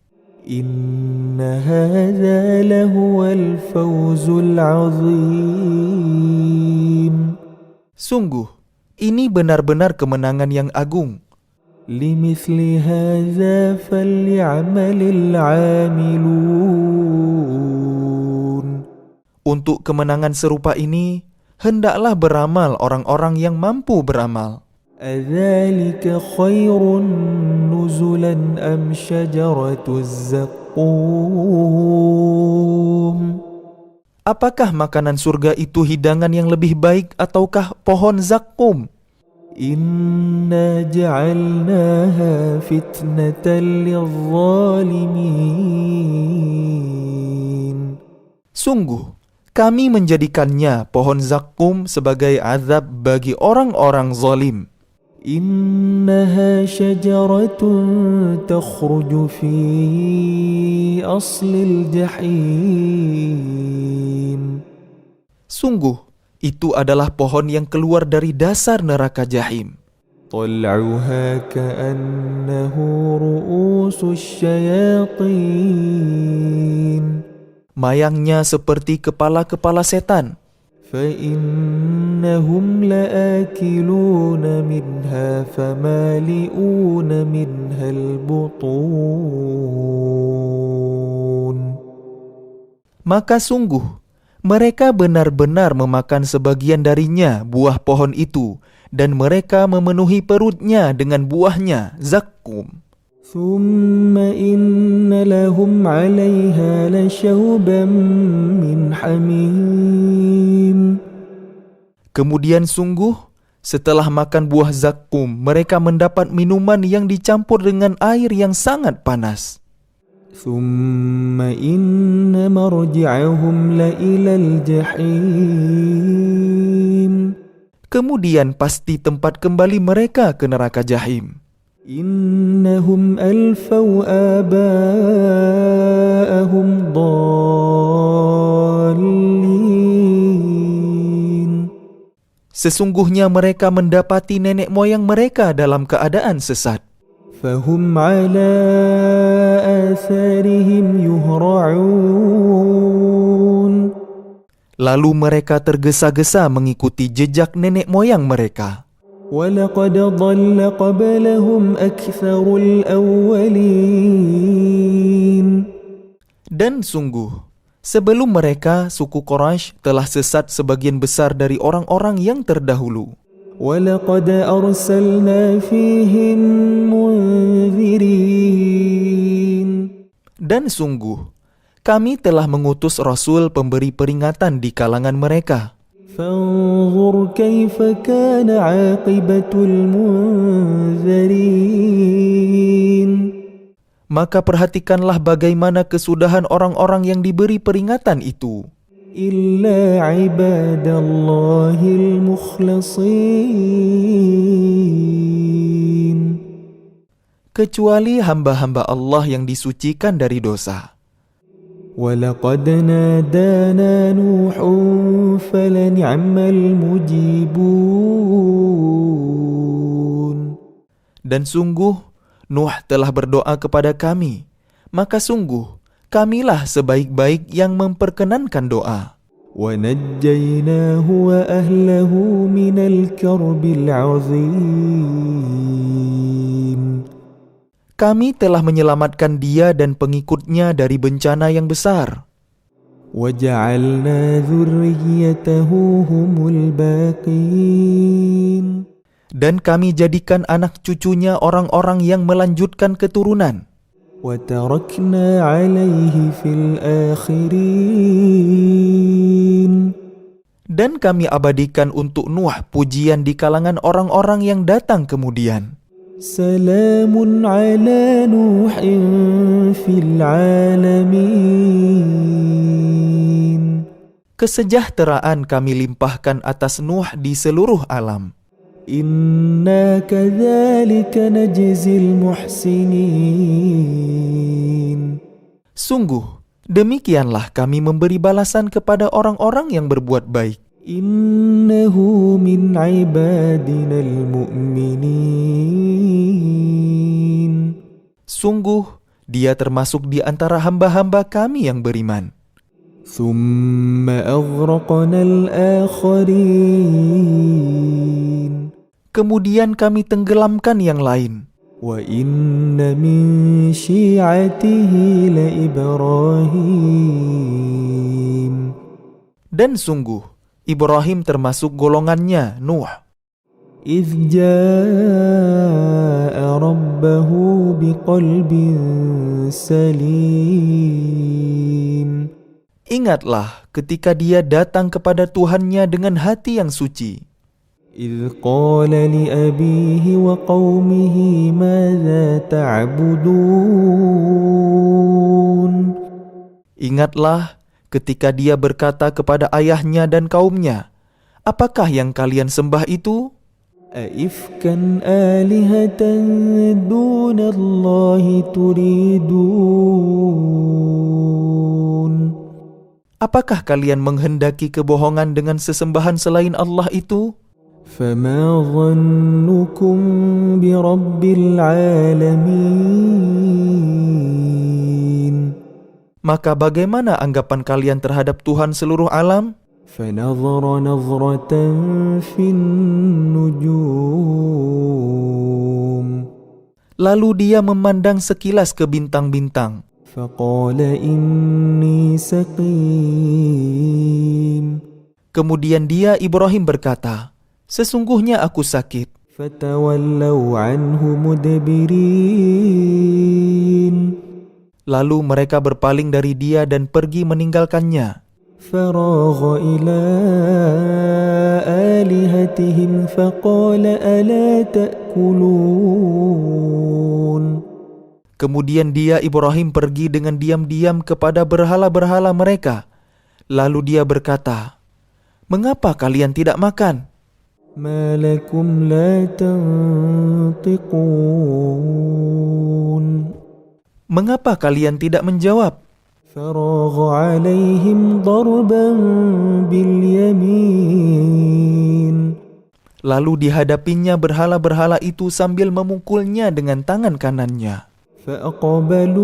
S1: إن هذا لهو الفوز العظيم
S3: Sungguh, ini benar-benar kemenangan yang agung.
S1: لمثل هذا فليعمل العاملون
S3: Untuk kemenangan serupa ini, hendaklah beramal orang-orang yang mampu beramal.
S1: أذلك خير نزلا أم شجرة الزقوم
S3: Apakah makanan surga itu hidangan yang lebih baik ataukah pohon zakum?
S1: إنا جعلناها فتنة للظالمين
S3: Sungguh, kami menjadikannya pohon zakum sebagai azab bagi orang-orang zalim.
S1: إنها شجرة تخرج في أصل الجحيم
S3: Sungguh, itu adalah pohon yang keluar dari dasar neraka jahim.
S1: طلعها كأنه رؤوس الشياطين
S3: Mayangnya seperti kepala-kepala setan.
S1: فإنهم لآكلون منها فمالئون منها البطون
S3: Maka sungguh, mereka benar-benar memakan sebagian darinya buah pohon itu, dan mereka memenuhi perutnya dengan buahnya, zakum.
S1: ثم إن لهم عليها لشوبا من حميم
S3: Kemudian sungguh, setelah makan buah zakum, mereka mendapat minuman yang dicampur dengan air yang sangat panas.
S1: ثم إن مرجعهم لإلى الجحيم
S3: Kemudian pasti tempat kembali mereka ke neraka jahim.
S1: إنهم ألفوا آباءهم ضالين
S3: Sesungguhnya mereka mendapati nenek moyang mereka dalam keadaan sesat.
S1: فهم على آثارهم يهرعون
S3: Lalu mereka tergesa-gesa mengikuti jejak nenek moyang mereka.
S1: وَلَقَدْ ضَلَّ قَبْلَهُمْ أَكْثَرُ الْأَوَّلِينَ
S3: Dan sungguh, sebelum mereka, suku Quraisy telah sesat sebagian besar dari orang-orang yang terdahulu.
S1: وَلَقَدْ أَرْسَلْنَا فِيهِمْ مُنذِرِينَ
S3: Dan sungguh, kami telah mengutus Rasul pemberi peringatan di kalangan mereka.
S1: فانظر كيف كان عاقبة المنذرين
S3: Maka perhatikanlah bagaimana kesudahan orang-orang yang diberi peringatan itu.
S1: إلا عباد الله المخلصين
S3: Kecuali hamba-hamba Allah yang disucikan dari dosa.
S1: ولقد نادانا نوح فلنعم المجيبون.
S3: Dan sungguh, Nuh telah berdoa kepada kami, maka sungguh, kamilah sebaik-baik yang memperkenankan doa.
S1: ونجيناه وأهله من الكرب العظيم.
S3: Kami telah menyelamatkan dia dan pengikutnya dari bencana yang besar.
S1: وجعلنا ذريته هم الباقين.
S3: Dan kami jadikan anak cucunya orang-orang yang melanjutkan keturunan.
S1: وتركنا عليه في الآخرين.
S3: Dan kami abadikan untuk Nuh pujian di kalangan orang-orang yang datang kemudian.
S1: سلام على نوح في العالمين.
S3: Kesejahteraan kami limpahkan atas Nuh di seluruh alam.
S1: إنا كذلك نجزي المحسنين.
S3: Sungguh, demikianlah kami memberi balasan kepada orang-orang yang berbuat baik.
S1: إنه من عبادنا المؤمنين.
S3: Sungguh, dia termasuk di antara hamba-hamba kami yang beriman.
S1: ثم أغرقنا الآخرين.
S3: Kemudian kami tenggelamkan yang lain.
S1: وإن من شيعته لإبراهيم.
S3: Dan sungguh, Ibrahim termasuk golongannya, Nuh.
S1: إذ جاء ربه بقلب سليم.
S3: Ingatlah ketika dia datang kepada Tuhannya dengan hati yang suci.
S1: إذ قال لأبيه وقومه ماذا تعبدون.
S3: Ingatlah ketika dia berkata kepada ayahnya dan kaumnya, apakah yang kalian sembah itu?
S1: أئفكا آلهة دون الله تريدون.
S3: Apakah kalian menghendaki kebohongan dengan sesembahan selain Allah itu?
S1: فما ظنكم برب العالمين.
S3: Maka bagaimana anggapan kalian terhadap Tuhan seluruh alam?
S1: فنظر نظرة في النجوم.
S3: Lalu dia memandang sekilas ke bintang-bintang.
S1: فقال إني سقيم. Kemudian
S3: dia Ibrahim berkata, sesungguhnya aku sakit.
S1: فتولوا عنه مدبرين.
S3: Lalu mereka berpaling dari dia dan pergi meninggalkannya.
S1: فراغ إلى آلهتهم فقال ألا تأكلون.
S3: Kemudian dia Ibrahim pergi dengan diam-diam kepada berhala-berhala mereka. Lalu dia berkata, mengapa kalian tidak makan?
S1: ما لكم لا تنطقون.
S3: Mengapa kalian tidak menjawab?
S1: فراغ عليهم ضربا باليمين.
S3: Lalu dihadapinya berhala-berhala itu sambil memukulnya dengan tangan kanannya.
S1: فأقبلوا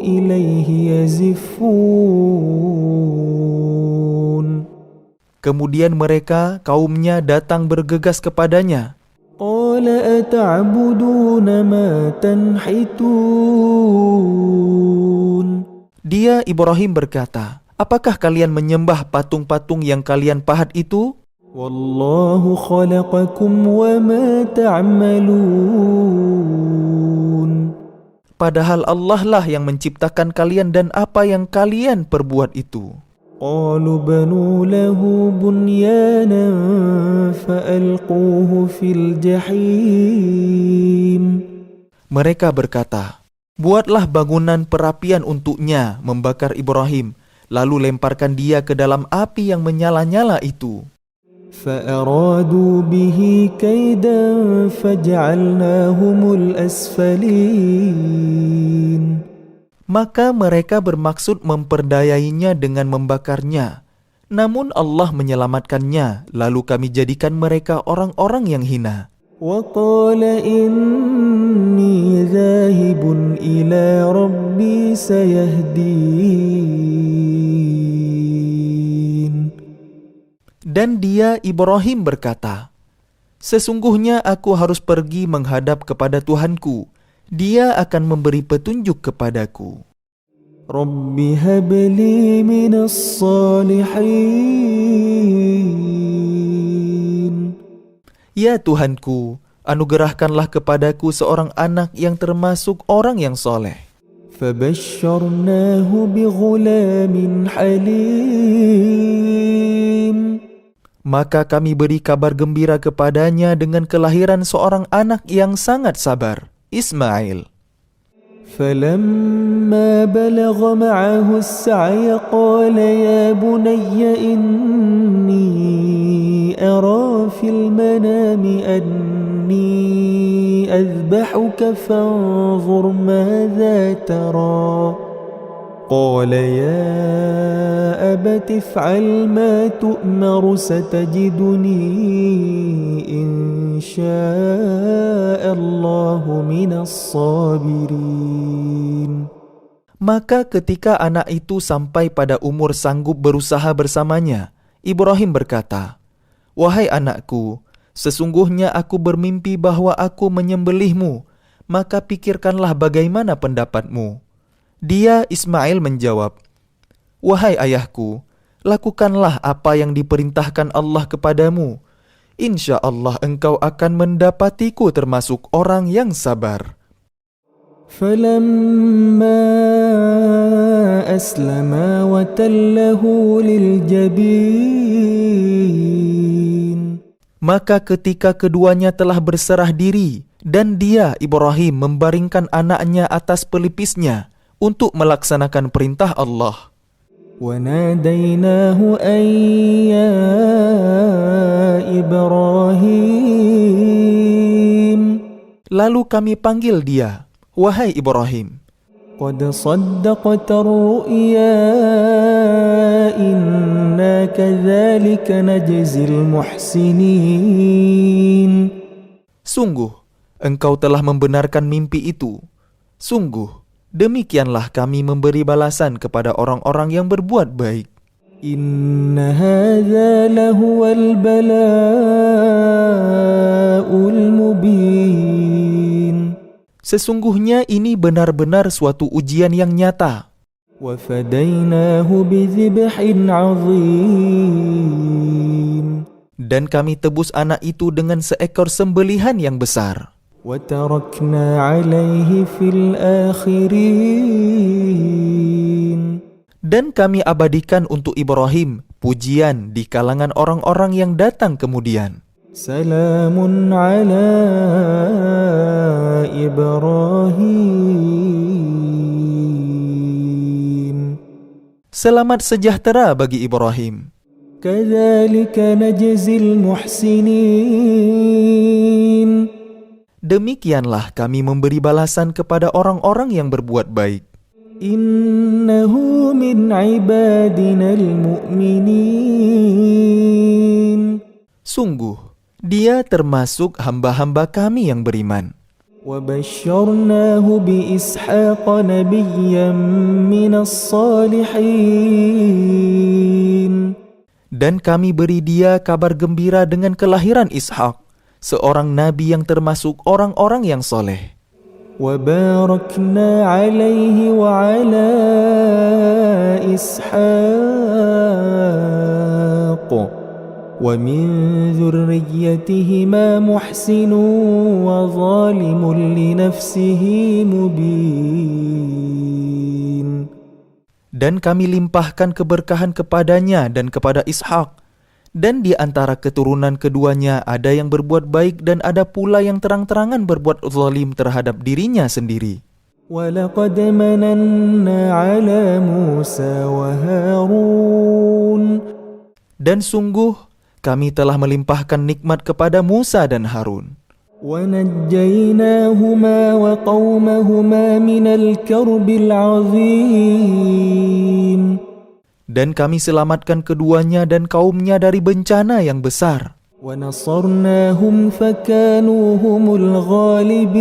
S1: إليه يزفون.
S3: Kemudian mereka, kaumnya datang bergegas kepadanya.
S1: قال أتعبدون ما تنحتون.
S3: Dia Ibrahim berkata, apakah kalian menyembah patung-patung yang kalian pahat itu?
S1: والله خلقكم وما تعملون.
S3: Padahal Allah lah yang menciptakan kalian dan apa yang kalian perbuat itu.
S1: قالوا بنوا له بنيانا فألقوه في الجحيم.
S3: Mereka berkata, buatlah bangunan perapian untuknya membakar Ibrahim, lalu lemparkan dia ke dalam api yang menyala-nyala itu.
S1: فأرادوا به كيدا فجعلناهم الأسفلين.
S3: Maka mereka bermaksud memperdayainya dengan membakarnya. Namun Allah menyelamatkannya, lalu kami jadikan mereka orang-orang yang hina.
S1: وقال إني ذاهب إلى ربي سيهدين.
S3: Dan dia Ibrahim berkata, sesungguhnya aku harus pergi menghadap kepada Tuhanku. Dia akan memberi petunjuk kepadaku.
S1: رب هب لي من الصالحين.
S3: Ya Tuhanku, anugerahkanlah kepadaku seorang anak yang termasuk orang yang soleh.
S1: فبشرناه بغلام حليم.
S3: Maka kami beri kabar gembira kepadanya dengan kelahiran seorang anak yang sangat sabar, Ismail.
S1: فلما بلغ معه السعي قال يا بني إني أرى في المنام أني أذبحك فانظر ماذا ترى قال يا أبت افعل ما تؤمر ستجدني إن شاء الله من الصابرين.
S3: Maka ketika anak itu sampai pada umur sanggup berusaha bersamanya, Ibrahim berkata, "Wahai anakku, sesungguhnya aku bermimpi bahwa aku menyembelihmu, maka pikirkanlah bagaimana pendapatmu." Dia Ismail menjawab, "Wahai ayahku, lakukanlah apa yang diperintahkan Allah kepadamu. Insya Allah engkau akan mendapatiku termasuk orang yang sabar."
S1: فلما أسلما وتله للجبين.
S3: Maka ketika keduanya telah berserah diri dan dia Ibrahim membaringkan anaknya atas pelipisnya untuk melaksanakan perintah Allah,
S1: وناديناه أن يا إبراهيم.
S3: lalu kami panggil dia, "Wahai Ibrahim,
S1: قد صدقت الرؤيا إنا كذلك نجزي المحسنين.
S3: sungguh engkau telah membenarkan mimpi itu. Sungguh demikianlah kami memberi balasan kepada orang-orang yang berbuat baik."
S1: إن هذا لهو البلاء المبين.
S3: Sesungguhnya ini benar-benar suatu ujian yang nyata.
S1: وفديناه بذبح عظيم.
S3: Dan kami tebus anak itu dengan seekor sembelihan yang besar.
S1: وتركنا عليه في الآخرين.
S3: Dan kami abadikan untuk Ibrahim pujian di kalangan orang-orang yang datang kemudian.
S1: سلام على إبراهيم.
S3: Selamat sejahtera bagi Ibrahim.
S1: كذلك نجزي المحسنين.
S3: Demikianlah kami memberi balasan kepada orang-orang yang berbuat baik.
S1: إنه من عبادنا المؤمنين.
S3: Sungguh, dia termasuk hamba-hamba kami yang beriman.
S1: وبشرناه بإسحاق نبيا من الصالحين.
S3: Dan kami beri dia kabar gembira dengan kelahiran Ishak, seorang nabi yang termasuk orang-orang yang soleh.
S1: وباركنا عليه وعلى إسحاق ومن ذريتهما محسن وظالم لنفسه مبين.
S3: Dan kami limpahkan keberkahan kepadanya dan kepada Ishak. Dan di antara keturunan keduanya ada yang berbuat baik dan ada pula yang terang-terangan berbuat zalim terhadap dirinya sendiri.
S1: وَلَقَدْ مَنَنَّا عَلَى مُوسَى وَهَارُونَ.
S3: Dan sungguh kami telah melimpahkan nikmat kepada Musa dan Harun.
S1: ونجيناهما وقومهما من الكرب العظيم.
S3: Dan kami selamatkan keduanya dan kaumnya dari bencana yang besar.
S1: ونصرناهم فكانوا هم الغالبين.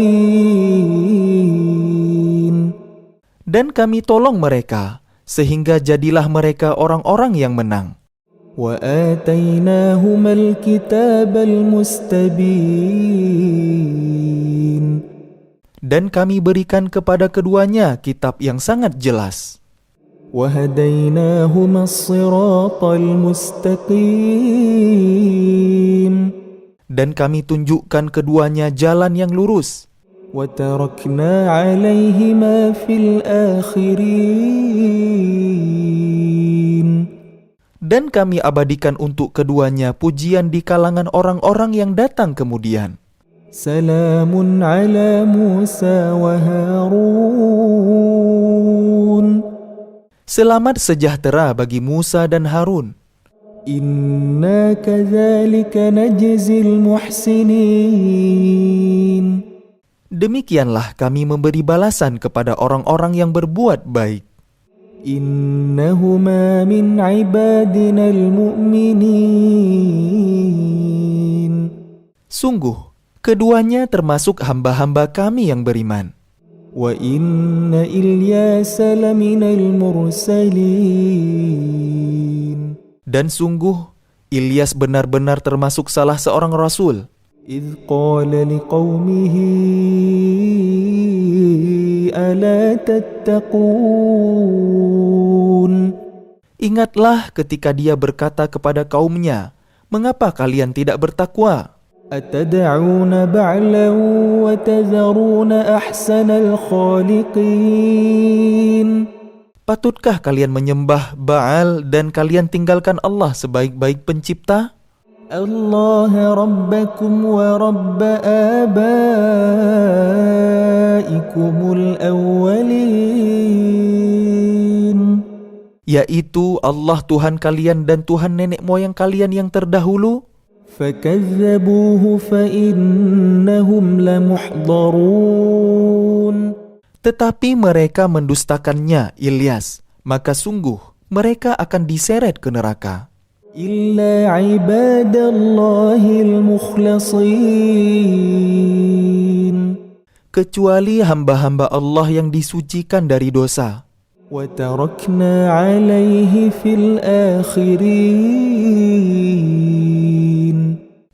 S3: Dan kami tolong mereka, sehingga jadilah mereka orang-orang yang menang.
S1: وآتيناهما الكتاب المستبين.
S3: Dan kami berikan kepada keduanya kitab yang sangat jelas.
S1: وهديناهما الصراط المستقيم.
S3: Dan kami tunjukkan keduanya jalan yang lurus.
S1: وتركنا عليهما في الآخرين.
S3: Dan kami abadikan untuk keduanya pujian di kalangan orang-orang yang datang kemudian.
S1: سلام على موسى وهارون.
S3: Selamat sejahtera bagi Musa dan Harun.
S1: إنا كذلك نجزي المحسنين.
S3: Demikianlah kami memberi balasan kepada orang-orang yang berbuat baik.
S1: إنهما من عبادنا المؤمنين.
S3: Sungguh, keduanya termasuk hamba-hamba kami yang beriman.
S1: وإن إلياس لمن المرسلين.
S3: Dan sungguh, Ilyas benar-benar termasuk salah seorang rasul.
S1: إذ قال لقومه ألا تتقون.
S3: Ingatlah ketika dia berkata kepada kaumnya, "Mengapa kalian tidak bertakwa?
S1: أتدعون بعلا وتذرون أحسن الخالقين.
S3: Patutkah kalian menyembah Baal dan kalian tinggalkan Allah sebaik-baik pencipta?
S1: الله ربكم ورب آبائكم الأولين.
S3: Yaitu Allah Tuhan kalian dan Tuhan nenek moyang kalian yang terdahulu."
S1: فكذبوه فإنهم لمحضرون.
S3: Tetapi mereka mendustakannya, Ilyas, maka sungguh mereka akan diseret ke neraka.
S1: إلا عباد الله المخلصين.
S3: Kecuali hamba-hamba Allah yang disucikan dari dosa.
S1: وتركنا عليه في الآخرين.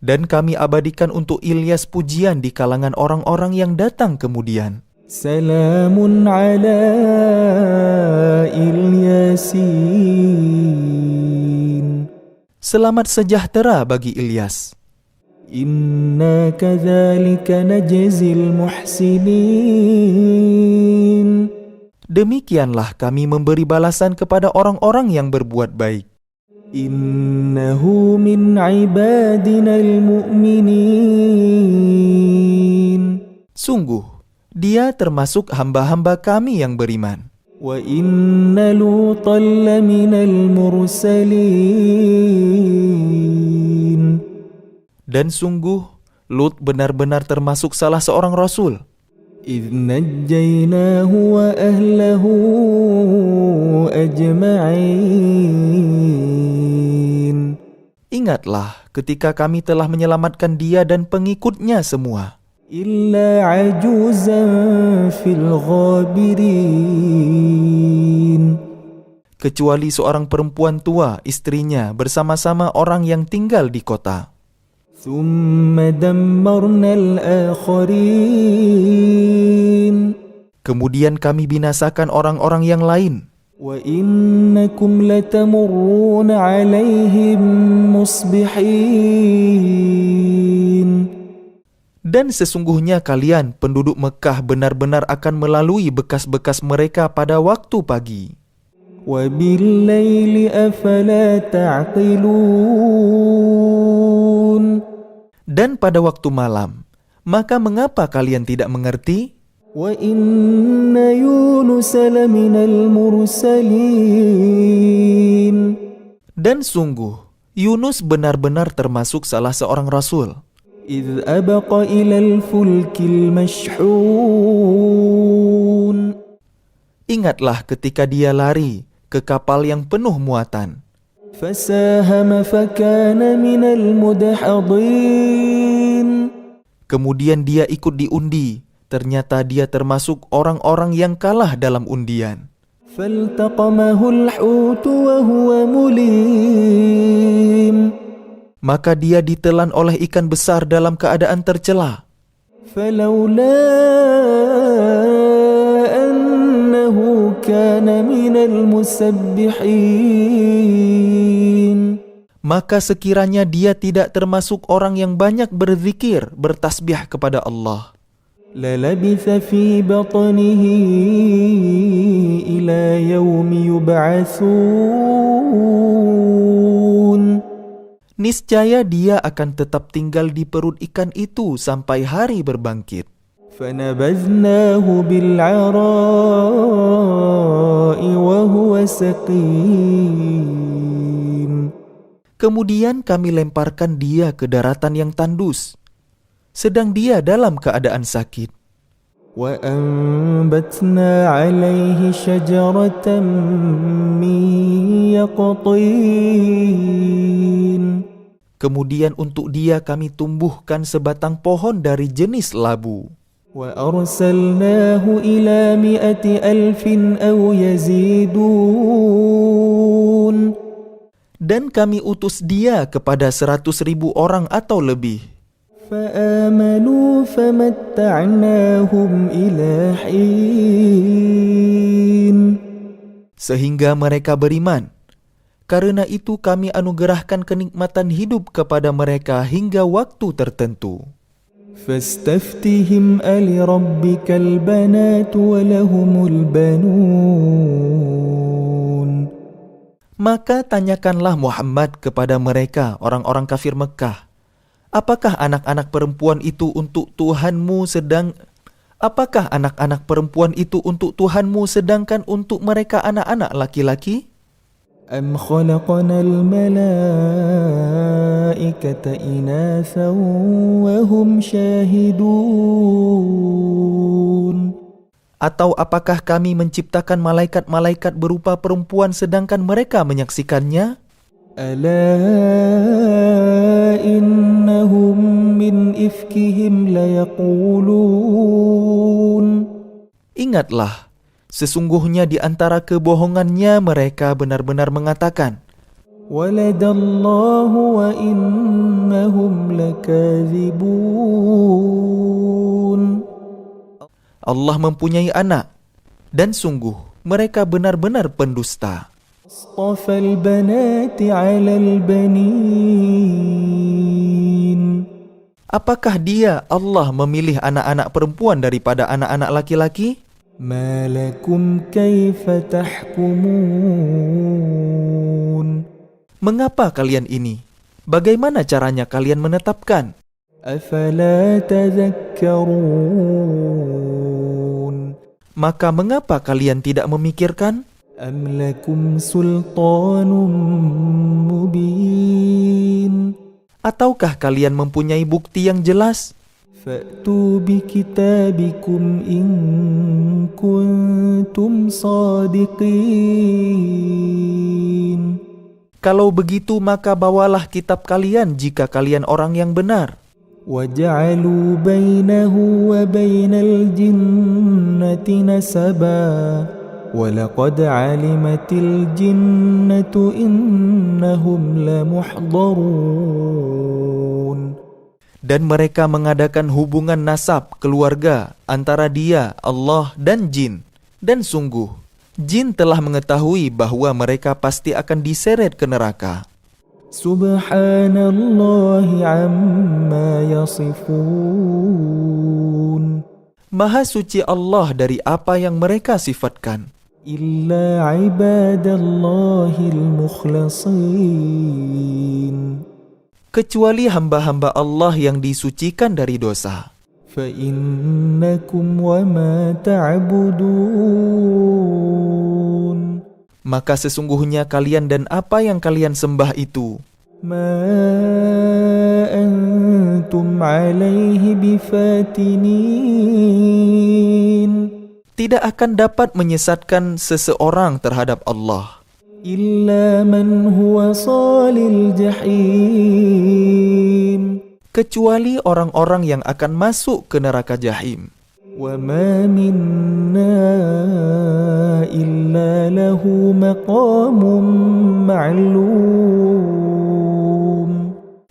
S3: Dan kami abadikan untuk Ilyas pujian di kalangan orang-orang yang datang kemudian.
S1: سلام على الياسين.
S3: Selamat sejahtera bagi Ilyas.
S1: إنا كذلك نجزي المحسنين.
S3: Demikianlah kami memberi balasan kepada orang-orang yang berbuat baik.
S1: إنه من عبادنا المؤمنين.
S3: Sungguh, dia termasuk hamba-hamba kami yang beriman.
S1: وإن لوطا لمن المرسلين.
S3: Dan sungguh, Lut benar-benar termasuk salah seorang rasul.
S1: إذ نجيناه وأهله أجمعين.
S3: Ingatlah ketika kami telah menyelamatkan dia dan pengikutnya semua.
S1: إلا عجوزا في الغابرين.
S3: Kecuali seorang perempuan tua, istrinya, bersama-sama orang yang tinggal di kota.
S1: ثم دمرنا الآخرين.
S3: Kemudian kami binasakan orang-orang yang lain.
S1: وإنكم لتمرون عليهم مصبحين.
S3: Dan sesungguhnya kalian, penduduk Mekah, benar-benar akan melalui bekas-bekas mereka pada waktu pagi.
S1: وبالليل أفلا تعقلون.
S3: Dan pada waktu malam, maka mengapa kalian tidak mengerti?
S1: وإن يونس لمن المرسلين.
S3: Dan sungguh, Yunus benar-benar termasuk salah seorang rasul.
S1: إذ أبق إلى الفلك المشحون.
S3: Ingatlah ketika dia lari ke kapal yang penuh muatan.
S1: فساهم فكان من المدحضين.
S3: Kemudian dia ikut diundi. Ternyata dia termasuk orang-orang yang kalah dalam undian.
S1: فالتقمه الحوت وهو مليم.
S3: Maka dia ditelan oleh ikan besar dalam keadaan tercela.
S1: فلولا أنه كان من المسبحين.
S3: Maka sekiranya dia tidak termasuk orang yang banyak berzikir, bertasbih kepada Allah,
S1: للبث في بطنه إلى يوم يبعثون.
S3: niscaya dia akan tetap tinggal di perut ikan itu sampai hari berbangkit.
S1: فنبذناه بالعراء وهو سقيم.
S3: Kemudian kami lemparkan dia ke daratan yang tandus, sedang dia dalam keadaan sakit.
S1: وأنبتنا عليه شجرة من يقطين.
S3: Kemudian untuk dia kami tumbuhkan sebatang pohon dari jenis labu.
S1: وأرسلناه إلى 100,000 أو يزيدون.
S3: Dan kami utus dia kepada 100.000 orang atau lebih.
S1: فآمنوا فمتعناهم إلى حين.
S3: Sehingga mereka beriman. Karena itu kami anugerahkan kenikmatan hidup kepada mereka hingga waktu tertentu.
S1: فاستفتهم ألربك البنات ولهم البنون.
S3: Maka tanyakanlah Muhammad kepada mereka, orang-orang kafir Mekah. Apakah anak-anak perempuan itu untuk Tuhanmu sedangkan untuk mereka anak-anak laki-laki?
S1: أم خلقنا الملائكة إناثا وهم شاهدون.
S3: Atau apakah kami menciptakan malaikat-malaikat berupa perempuan sedangkan mereka menyaksikannya?
S1: ألا إنهم من إفكهم ليقولون.
S3: Ingatlah, sesungguhnya di antara kebohongannya mereka benar-benar mengatakan,
S1: ولد الله وإنهم لكاذبون.
S3: Allah mempunyai anak, dan sungguh mereka benar-benar pendusta.
S1: أصطفى البنات على البنين.
S3: Apakah dia, Allah, memilih anak-anak perempuan daripada anak-anak laki-laki?
S1: ما لكم كيف تحكمون.
S3: Mengapa kalian ini? Bagaimana caranya kalian menetapkan?
S1: أفلا تذكرون.
S3: Maka mengapa kalian tidak memikirkan?
S1: أم لكم سلطان مبين.
S3: Ataukah kalian mempunyai bukti yang jelas?
S1: فأتوا بكتابكم إن كنتم صادقين.
S3: Kalau begitu maka bawalah kitab kalian jika kalian orang yang benar.
S1: وجعلوا بينه وبين الجنة نسبا وَلَقَدْ عَلِمَتِ الْجِنَّةُ إِنَّهُمْ لَمُحْضَرُونَ.
S3: Dan mereka mengadakan hubungan nasab keluarga antara dia, Allah dan jin. Dan sungguh, jin telah mengetahui bahwa mereka pasti akan diseret ke neraka.
S1: Subhanallah amma yasifun.
S3: Maha suci Allah dari apa yang mereka sifatkan.
S1: Illa ibadallahil mukhlasin.
S3: Kecuali hamba-hamba Allah yang disucikan dari dosa.
S1: Fa innakum wa ma ta'budun.
S3: Maka sesungguhnya kalian dan apa yang kalian sembah itu
S1: Ma أنتم عليه بفاتنين
S3: Tidak akan dapat menyesatkan seseorang terhadap Allah
S1: إلا من هو صال الجحيم
S3: kecuali orang-orang yang akan masuk ke neraka jahim.
S1: وما منا إلا له مقام معلوم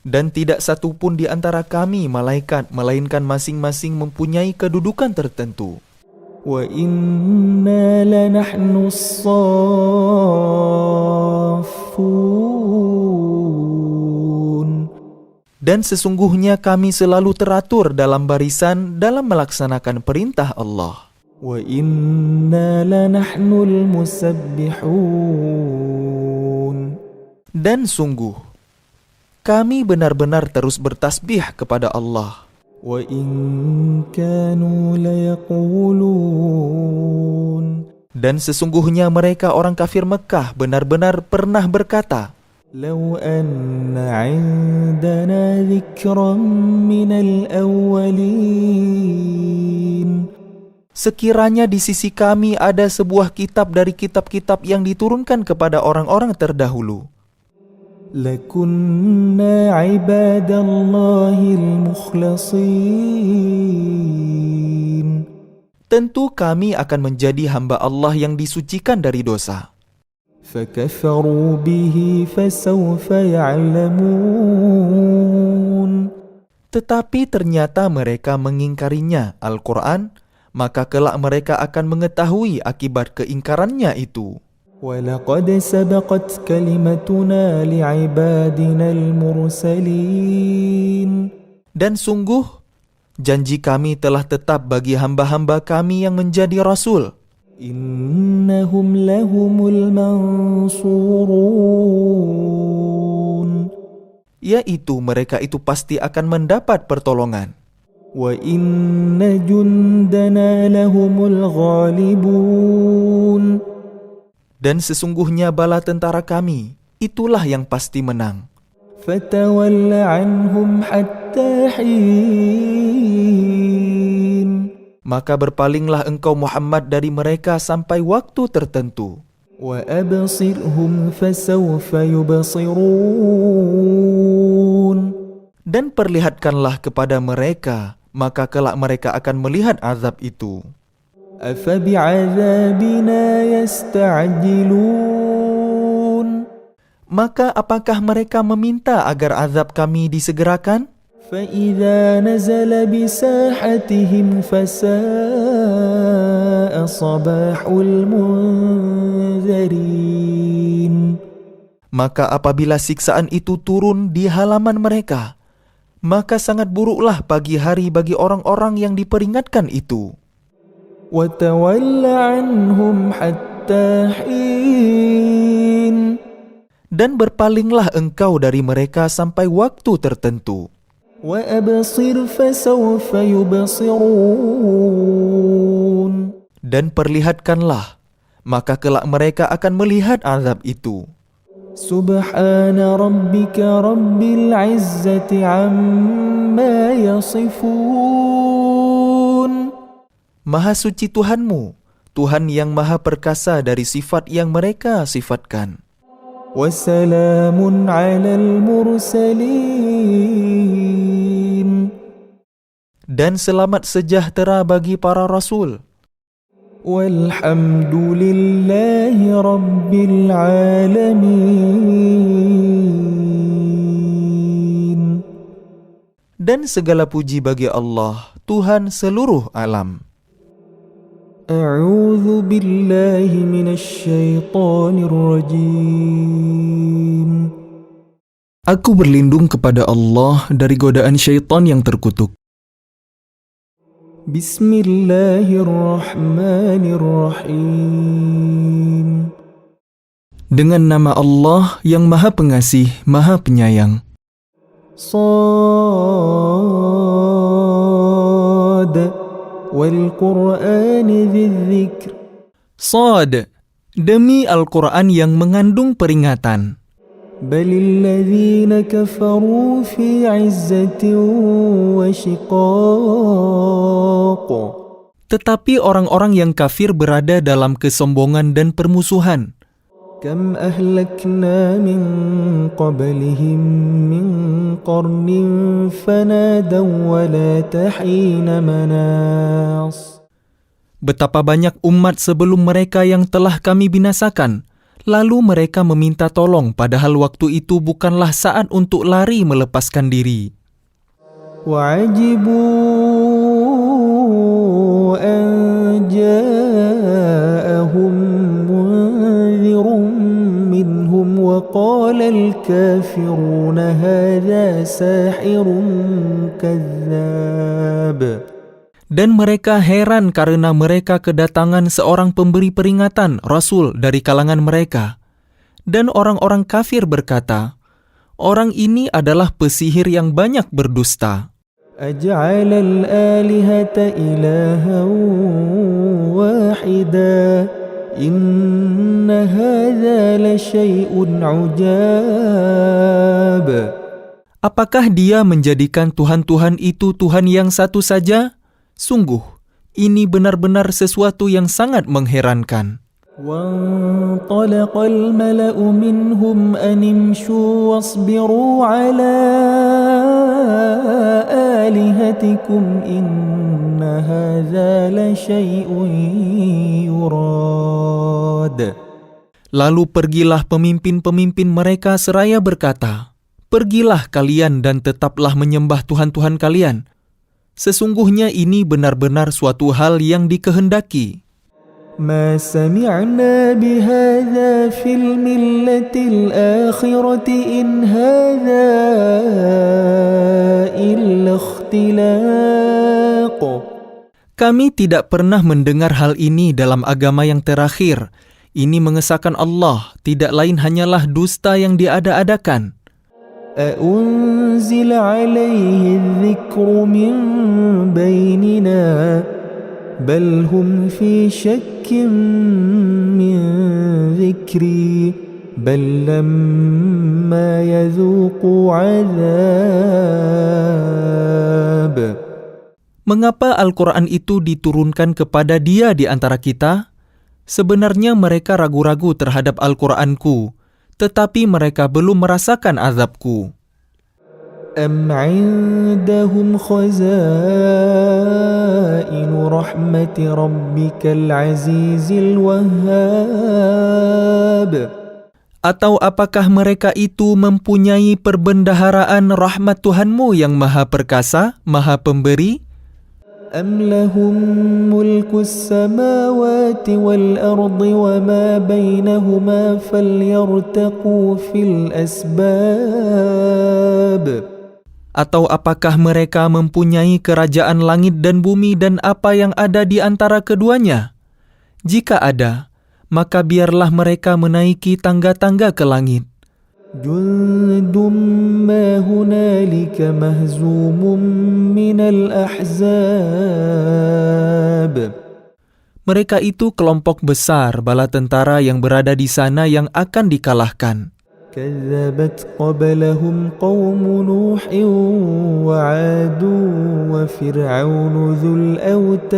S3: Dan tidak satu pun di antara kami malaikat melainkan masing-masing mempunyai kedudukan tertentu.
S1: وإنا لنحن الصافون
S3: Dan sesungguhnya kami selalu teratur dalam barisan dalam melaksanakan perintah Allah.
S1: وإنا لنحن المسبحون
S3: Dan sungguh, kami benar-benar terus bertasbih kepada Allah.
S1: وإن كانوا ليقولون
S3: Dan sesungguhnya mereka orang kafir Mekah benar-benar pernah berkata,
S1: لو أن عندنا ذكرا من الأولين
S3: sekiranya di sisi kami ada sebuah kitab dari kitab-kitab yang diturunkan kepada orang-orang terdahulu,
S1: لكنا عباد الله المخلصين
S3: tentu kami akan menjadi hamba Allah yang disucikan dari dosa.
S1: فكفروا به فسوف يعلمون
S3: Tetapi ternyata mereka mengingkarinya, Al-Quran, maka kelak mereka akan mengetahui akibat keingkarannya itu.
S1: ولقد سبقت كلمتنا لعبادنا المرسلين
S3: Dan sungguh, janji kami telah tetap bagi hamba-hamba kami yang menjadi Rasul.
S1: إنهم لهم المنصورون
S3: Yaitu mereka itu pasti akan mendapat pertolongan.
S1: وإن جندنا لهم الغالبون
S3: Dan sesungguhnya bala tentara kami, itulah yang pasti menang.
S1: فتول عنهم حتى حين
S3: Maka berpalinglah engkau Muhammad dari mereka sampai waktu tertentu.
S1: وأبصرهم فسوف يبصرون
S3: Dan perlihatkanlah kepada mereka, maka kelak mereka akan melihat azab itu.
S1: أفبعذابنا يستعجلون
S3: Maka apakah mereka meminta agar azab kami disegerakan?
S1: فإذا نزل بساحتهم فساء صباح المنذرين
S3: Maka apabila siksaan itu turun di halaman mereka, maka sangat buruklah pagi hari bagi orang-orang yang diperingatkan itu.
S1: وتول عنهم حتى حين
S3: Dan berpalinglah engkau dari mereka sampai waktu tertentu.
S1: وأبصر فسوف يبصرون
S3: Dan perlihatkanlah, maka kelak mereka akan melihat azab itu.
S1: سبحان ربك رب العزة عما يصفون
S3: Maha suci Tuhanmu, Tuhan yang maha perkasa dari sifat yang mereka sifatkan.
S1: وسلام على المرسلين
S3: Dan selamat sejahtera bagi para rasul.
S1: والحمد لله رب العالمين
S3: Dan segala puji bagi Allah, Tuhan seluruh alam.
S1: أعوذ بالله من الشيطان الرجيم
S2: Aku berlindung kepada Allah dari godaan syaitan yang terkutuk.
S1: بسم الله الرحمن الرحيم
S2: Dengan nama Allah yang Maha Pengasih, Maha Penyayang.
S1: صاد والقرآن ذي الذكر
S2: Shad, demi Al-Quran yang mengandung peringatan.
S1: بل الذين كفروا في عزة وشقاق.
S2: Tetapi orang-orang yang kafir berada dalam kesombongan dan permusuhan.
S1: كم أهلكنا من قبلهم من قرن فنادوا ولا حين مناص.
S2: Betapa banyak umat sebelum mereka yang telah kami binasakan, lalu mereka meminta tolong padahal waktu itu bukanlah saat untuk lari melepaskan diri.
S1: وعجبوا أن جاءهم منذر منهم وقال الكافرون هذا ساحر كذاب.
S2: Dan mereka heran karena mereka kedatangan seorang pemberi peringatan, Rasul dari kalangan mereka. Dan orang-orang kafir berkata, orang ini adalah pesihir yang banyak berdusta.
S1: أجعل الآلهة إلها واحدا إن هذا لشيء عجاب.
S2: Apakah dia menjadikan Tuhan-Tuhan itu Tuhan yang satu saja? Sungguh, ini benar-benar sesuatu yang sangat mengherankan.
S1: وانطلق الملأ منهم أن امشوا واصبروا على آلهتكم إن هذا لشيء يراد.
S2: Lalu pergilah pemimpin-pemimpin mereka seraya berkata, pergilah kalian dan tetaplah menyembah Tuhan-Tuhan kalian. Sesungguhnya ini benar-benar suatu hal yang dikehendaki.
S1: ما سمعنا بهذا في الملة الآخرة إن هذا إلا اختلاق.
S2: Kami tidak pernah mendengar hal ini dalam agama yang terakhir. Ini mengesahkan Allah, tidak lain hanyalah dusta yang diada-adakan.
S1: أأنزل عليه الذكر من بيننا بل هم في شك من ذكري بل لما يذوقوا عذاب.
S2: Mengapa Al-Quran itu diturunkan kepada dia di antara kita? Sebenarnya mereka ragu-ragu terhadap Al-Quranku, tetapi mereka belum merasakan azabku.
S1: أم عندهم خزائن رحمة ربك العزيز الوهاب.
S2: Atau apakah mereka itu mempunyai perbendaharaan rahmat Tuhanmu yang maha perkasa, maha pemberi?
S1: أم لهم ملك السماوات والأرض وما بينهما فليرتقوا في الأسباب.
S2: Atau apakah mereka mempunyai kerajaan langit dan bumi dan apa yang ada di antara keduanya? Jika ada, maka biarlah mereka menaiki tangga-tangga ke langit.
S1: جند ما هنالك مهزوم من الأحزاب.
S2: Mereka itu kelompok besar bala tentara yang berada di sana yang akan dikalahkan.
S1: كذبت قبلهم قوم نوح وعاد وفرعون ذو الأوتاد.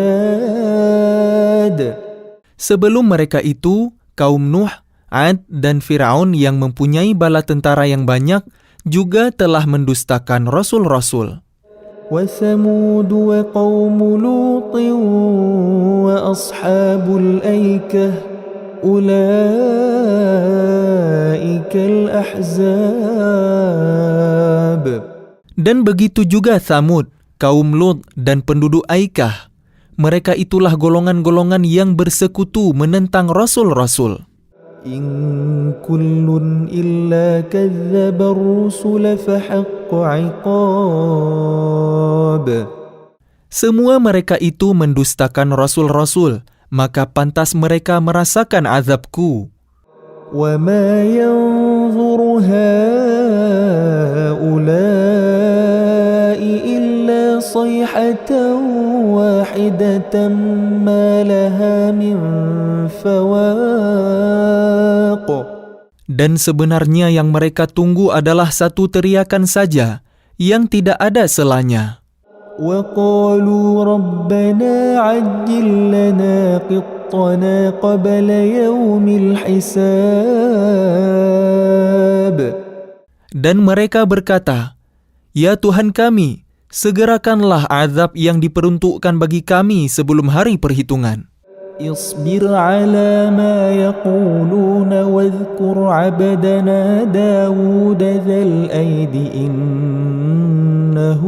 S2: Sebelum mereka itu, kaum Nuh, Ad, dan Fir'aun yang mempunyai bala tentara yang banyak juga telah mendustakan rasul-rasul.
S1: وثمود وقوم لوط وأصحاب الأيكة أولئك الأحزاب.
S2: Dan begitu juga Thamud, kaum Lut, dan penduduk Aikah. Mereka itulah golongan-golongan yang bersekutu menentang rasul-rasul.
S1: إن كل إلا كذب الرسل فحق عقاب.
S2: Semua mereka itu mendustakan rasul-rasul, maka pantas mereka merasakan azabku.
S1: وما ينظر هؤلاء إلا صيحة واحدة ما لها من فواق.
S2: Dan sebenarnya yang mereka tunggu adalah satu teriakan saja yang tidak ada selanya.
S1: وقالوا ربنا عجل لنا قطنا قبل يوم الحساب.
S2: Dan mereka berkata, "Ya Tuhan kami, segerakanlah azab yang diperuntukkan bagi kami sebelum hari perhitungan."
S1: اصبر على ما يقولون واذكر عبدنا داود ذا الأيد إنه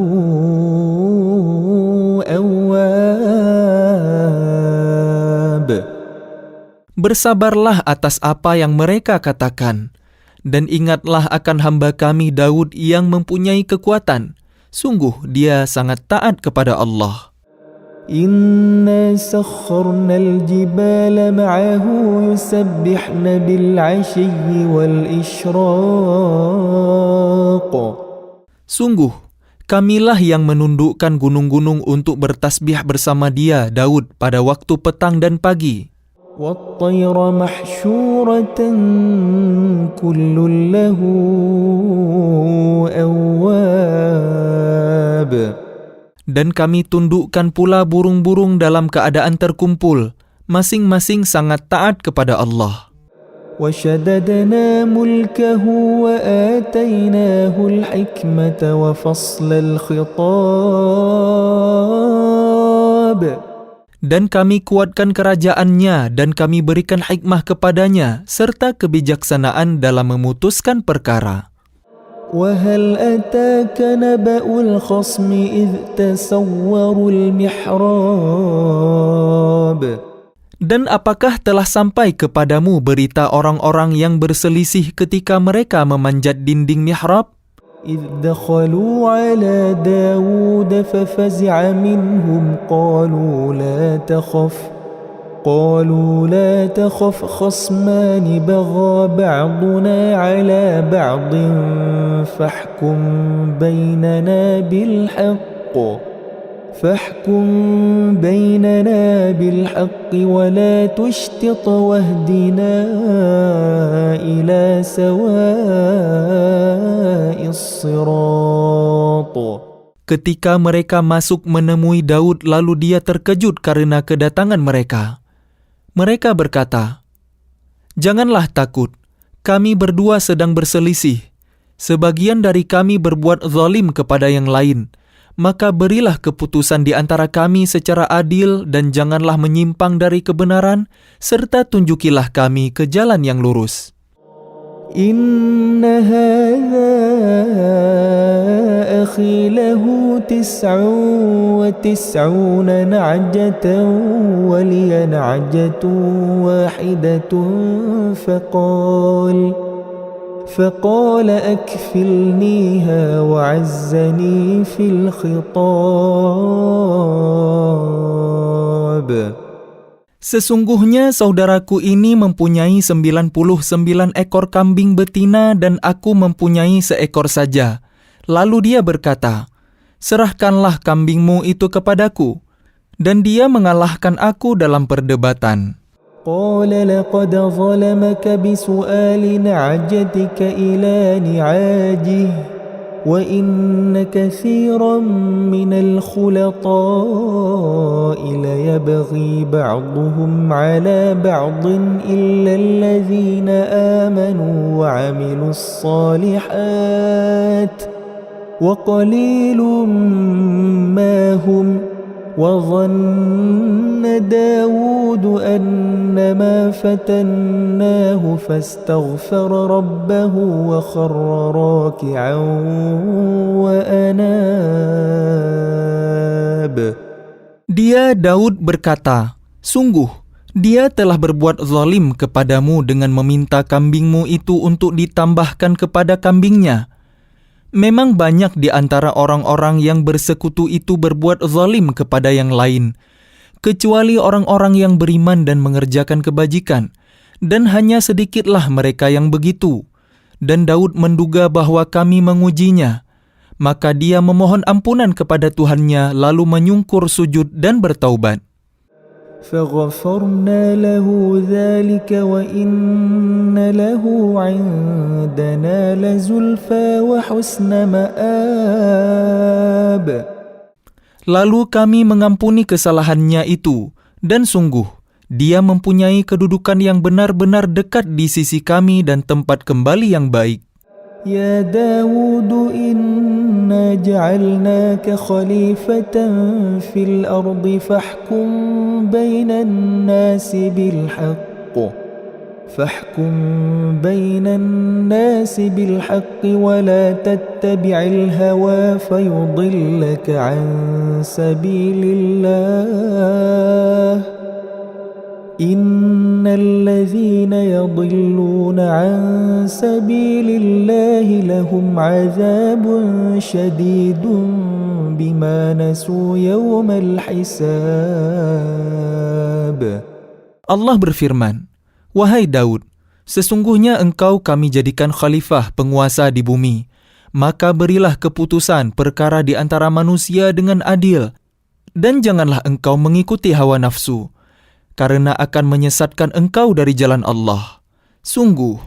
S1: أواب.
S2: Bersabarlah atas apa yang mereka katakan, dan ingatlah akan hamba kami Daud yang mempunyai kekuatan. Sungguh dia sangat taat kepada Allah.
S1: إنا سخرنا الجبال معه يسبحن بالعشي والإشراق.
S2: Sungguh, kamilah yang menundukkan gunung-gunung untuk bertasbih bersama dia, Daud, pada waktu petang dan pagi.
S1: والطير محشورة كل له أواب.
S2: Dan kami tundukkan pula burung-burung dalam keadaan terkumpul, masing-masing sangat taat kepada Allah.
S1: وشددنا ملكه وآتيناه الحكمة وفصل الخطاب.
S2: Dan kami kuatkan kerajaannya dan kami berikan hikmah kepadanya serta kebijaksanaan dalam memutuskan perkara.
S1: وهل أتاك نبأ الخصم إذ تسوروا المحراب.
S2: Dan apakah telah sampai kepadamu berita orang-orang yang berselisih ketika mereka memanjat dinding mihrab?
S1: إذ دخلوا على داود ففزع منهم قالوا لا تخف خصمان بغى بعضنا على بعض فاحكم بيننا بالحق ولا تشطط واهدنا إلى سواء الصراط.
S2: Ketika mereka masuk menemui Daud, lalu dia terkejut karena kedatangan mereka. Mereka berkata, "Janganlah takut, kami berdua sedang berselisih. Sebagian dari kami berbuat zalim kepada yang lain. Maka berilah keputusan di antara kami secara adil dan janganlah menyimpang dari kebenaran, serta tunjukilah kami ke jalan yang lurus."
S1: إن هذا أخي له 99 نعجة ولي نعجة واحدة فقال أكفلنيها وعزني في الخطاب.
S2: Sesungguhnya saudaraku ini mempunyai 99 ekor kambing betina dan aku mempunyai seekor saja. Lalu dia berkata, "Serahkanlah kambingmu itu kepadaku." Dan dia mengalahkan aku dalam perdebatan.
S1: قال لقد ظلمك بسؤال نعجتك إلى نعاجه وإن كثيرا من الخلطاء ليبغي بعضهم على بعض إلا الذين آمنوا وعملوا الصالحات وقليل ما هم وظن داود أنما فتناه فاستغفر ربه وخر راكعا وأناب.
S2: Dia Daud berkata, "Sungguh, dia telah berbuat zalim kepadamu dengan meminta kambingmu itu untuk ditambahkan kepada kambingnya. Memang banyak di antara orang-orang yang bersekutu itu berbuat zalim kepada yang lain, kecuali orang-orang yang beriman dan mengerjakan kebajikan, dan hanya sedikitlah mereka yang begitu. Dan Daud menduga bahwa kami mengujinya, maka dia memohon ampunan kepada Tuhannya lalu menyungkur sujud dan bertaubat.
S1: فغفرنا له ذلك وإن له عندنا لزلفى وحسن مآب.
S2: Lalu kami mengampuni kesalahannya itu, dan sungguh, dia mempunyai kedudukan yang benar-benar dekat di sisi kami dan tempat kembali yang baik.
S1: يا داود إنا جعلناك خليفة في الأرض فاحكم بين الناس بالحق ولا تتبع الهوى فيضلك عن سبيل الله إن الذين يضلون عن سبيل الله لهم عذاب شديد بما نسوا يوم الحساب.
S2: Allah berfirman, "Wahai Daud, sesungguhnya engkau kami jadikan khalifah penguasa di bumi. Maka berilah keputusan perkara di antara manusia dengan adil, dan janganlah engkau mengikuti hawa nafsu, karena akan menyesatkan engkau dari jalan Allah. Sungguh,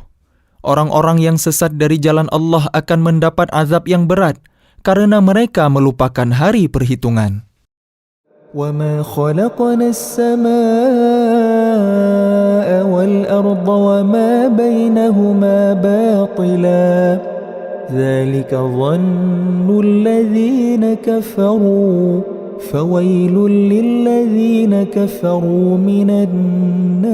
S2: orang-orang yang sesat dari jalan Allah akan mendapat azab yang berat, karena mereka melupakan hari perhitungan."
S1: وَمَا خَلَقْنَا السَّمَاءَ وَالْأَرْضَ وَمَا بَيْنَهُمَا بَاطِلًا ذَلِكَ ظَنُّ الَّذِينَ كَفَرُوا فَوَيْلٌ لِلَّذِينَ كَفَرُوا مِنَ النَّارِ.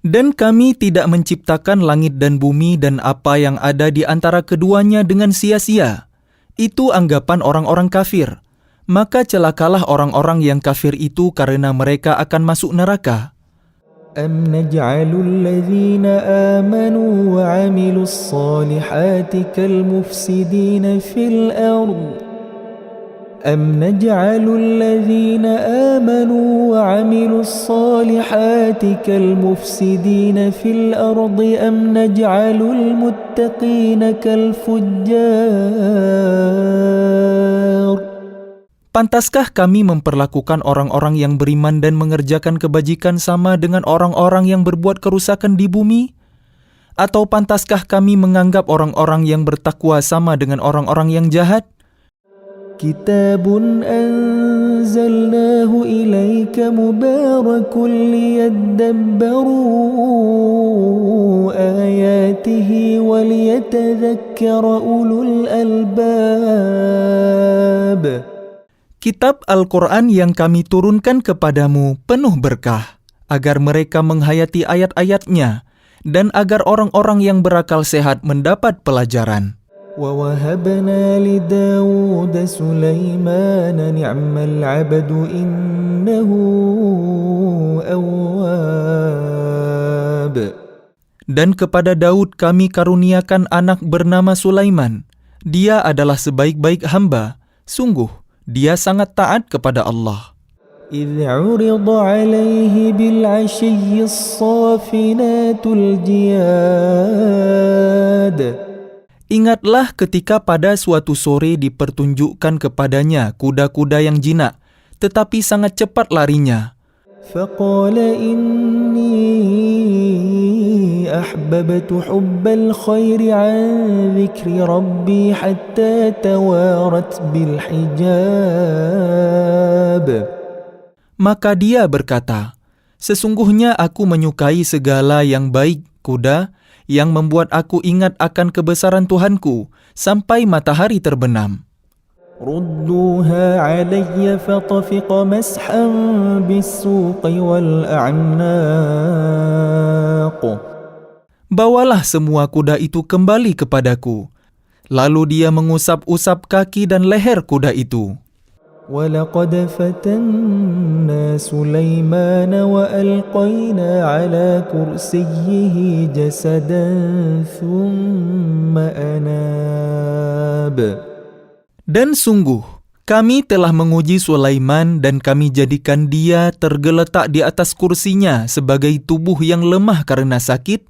S2: Dan kami tidak menciptakan langit dan bumi dan apa yang ada di antara keduanya dengan sia-sia. Itu anggapan orang-orang kafir. Maka celakalah orang-orang yang kafir itu karena mereka akan masuk neraka.
S1: أَمْ نَجْعَلُ الَّذِينَ آمَنُوا وَعَمِلُوا الصَّالِحَاتِ كَالْمُفْسِدِينَ فِي الْأَرْضِ أَمْ نَجْعَلُ الَّذِينَ آمَنُوا وَعَمِلُوا الصَّالِحَاتِ كَالْمُفْسِدِينَ فِي الْأَرْضِ أَمْ نَجْعَلُ الْمُتَّقِينَ كَالْفُجَّارِ.
S2: Pantaskah kami memperlakukan orang-orang yang beriman dan mengerjakan kebajikan sama dengan orang-orang yang berbuat kerusakan di bumi? Atau pantaskah kami menganggap orang-orang yang bertakwa sama dengan orang-orang yang jahat?
S1: كتاب أنزلناه إليك مبارك ليدبروا آياته وليتذكر أولو الألباب.
S2: Kitab Al-Quran yang kami turunkan kepadamu penuh berkah, agar mereka menghayati ayat-ayatnya, dan agar orang-orang yang berakal sehat mendapat pelajaran.
S1: وَوَهَبْنَا لِدَاوُودَ سُلَيْمَانَ نِعْمَ الْعَبْدُ إِنَّهُ أَوَّابٌ.
S2: Dan kepada Daud kami karuniakan anak bernama Sulaiman. Dia adalah sebaik-baik hamba. Sungguh, dia sangat taat kepada Allah.
S1: إِذْ عُرِضَ عَلَيْهِ بِالْعَشِيِّ الصَّافِنَاتُ الْجِيَادُ.
S2: Ingatlah ketika pada suatu sore dipertunjukkan kepadanya kuda-kuda yang jinak, tetapi sangat cepat larinya.
S1: فَقَالَ إِنِّي أَحْبَبْتُ حُبَّ الْخَيْرِ عَنْ ذِكْرِ رَبِّي حَتَّى تَوَارَتْ بِالْحِجَابِ.
S2: Maka dia berkata, "Sesungguhnya aku menyukai segala yang baik, kuda, yang membuat aku ingat akan kebesaran Tuhanku sampai matahari terbenam."
S1: رُدُّوهَا عَلَيَّ فَطَفِقَ مَسْحًا بِالسُّوقِ وَالْأَعْنَاقِ.
S2: Bawalah semua kuda itu kembali kepadaku. Lalu dia mengusap-usap kaki dan leher kuda itu.
S1: وَلَقَدْ فَتَنَّا سُلَيْمَانَ وَأَلْقَيْنَا عَلَى كُرْسِيِّهِ جَسَدًا ثُمَّ أَنَابَ.
S2: Dan sungguh, kami telah menguji Sulaiman dan kami jadikan dia tergeletak di atas kursinya sebagai tubuh yang lemah karena sakit,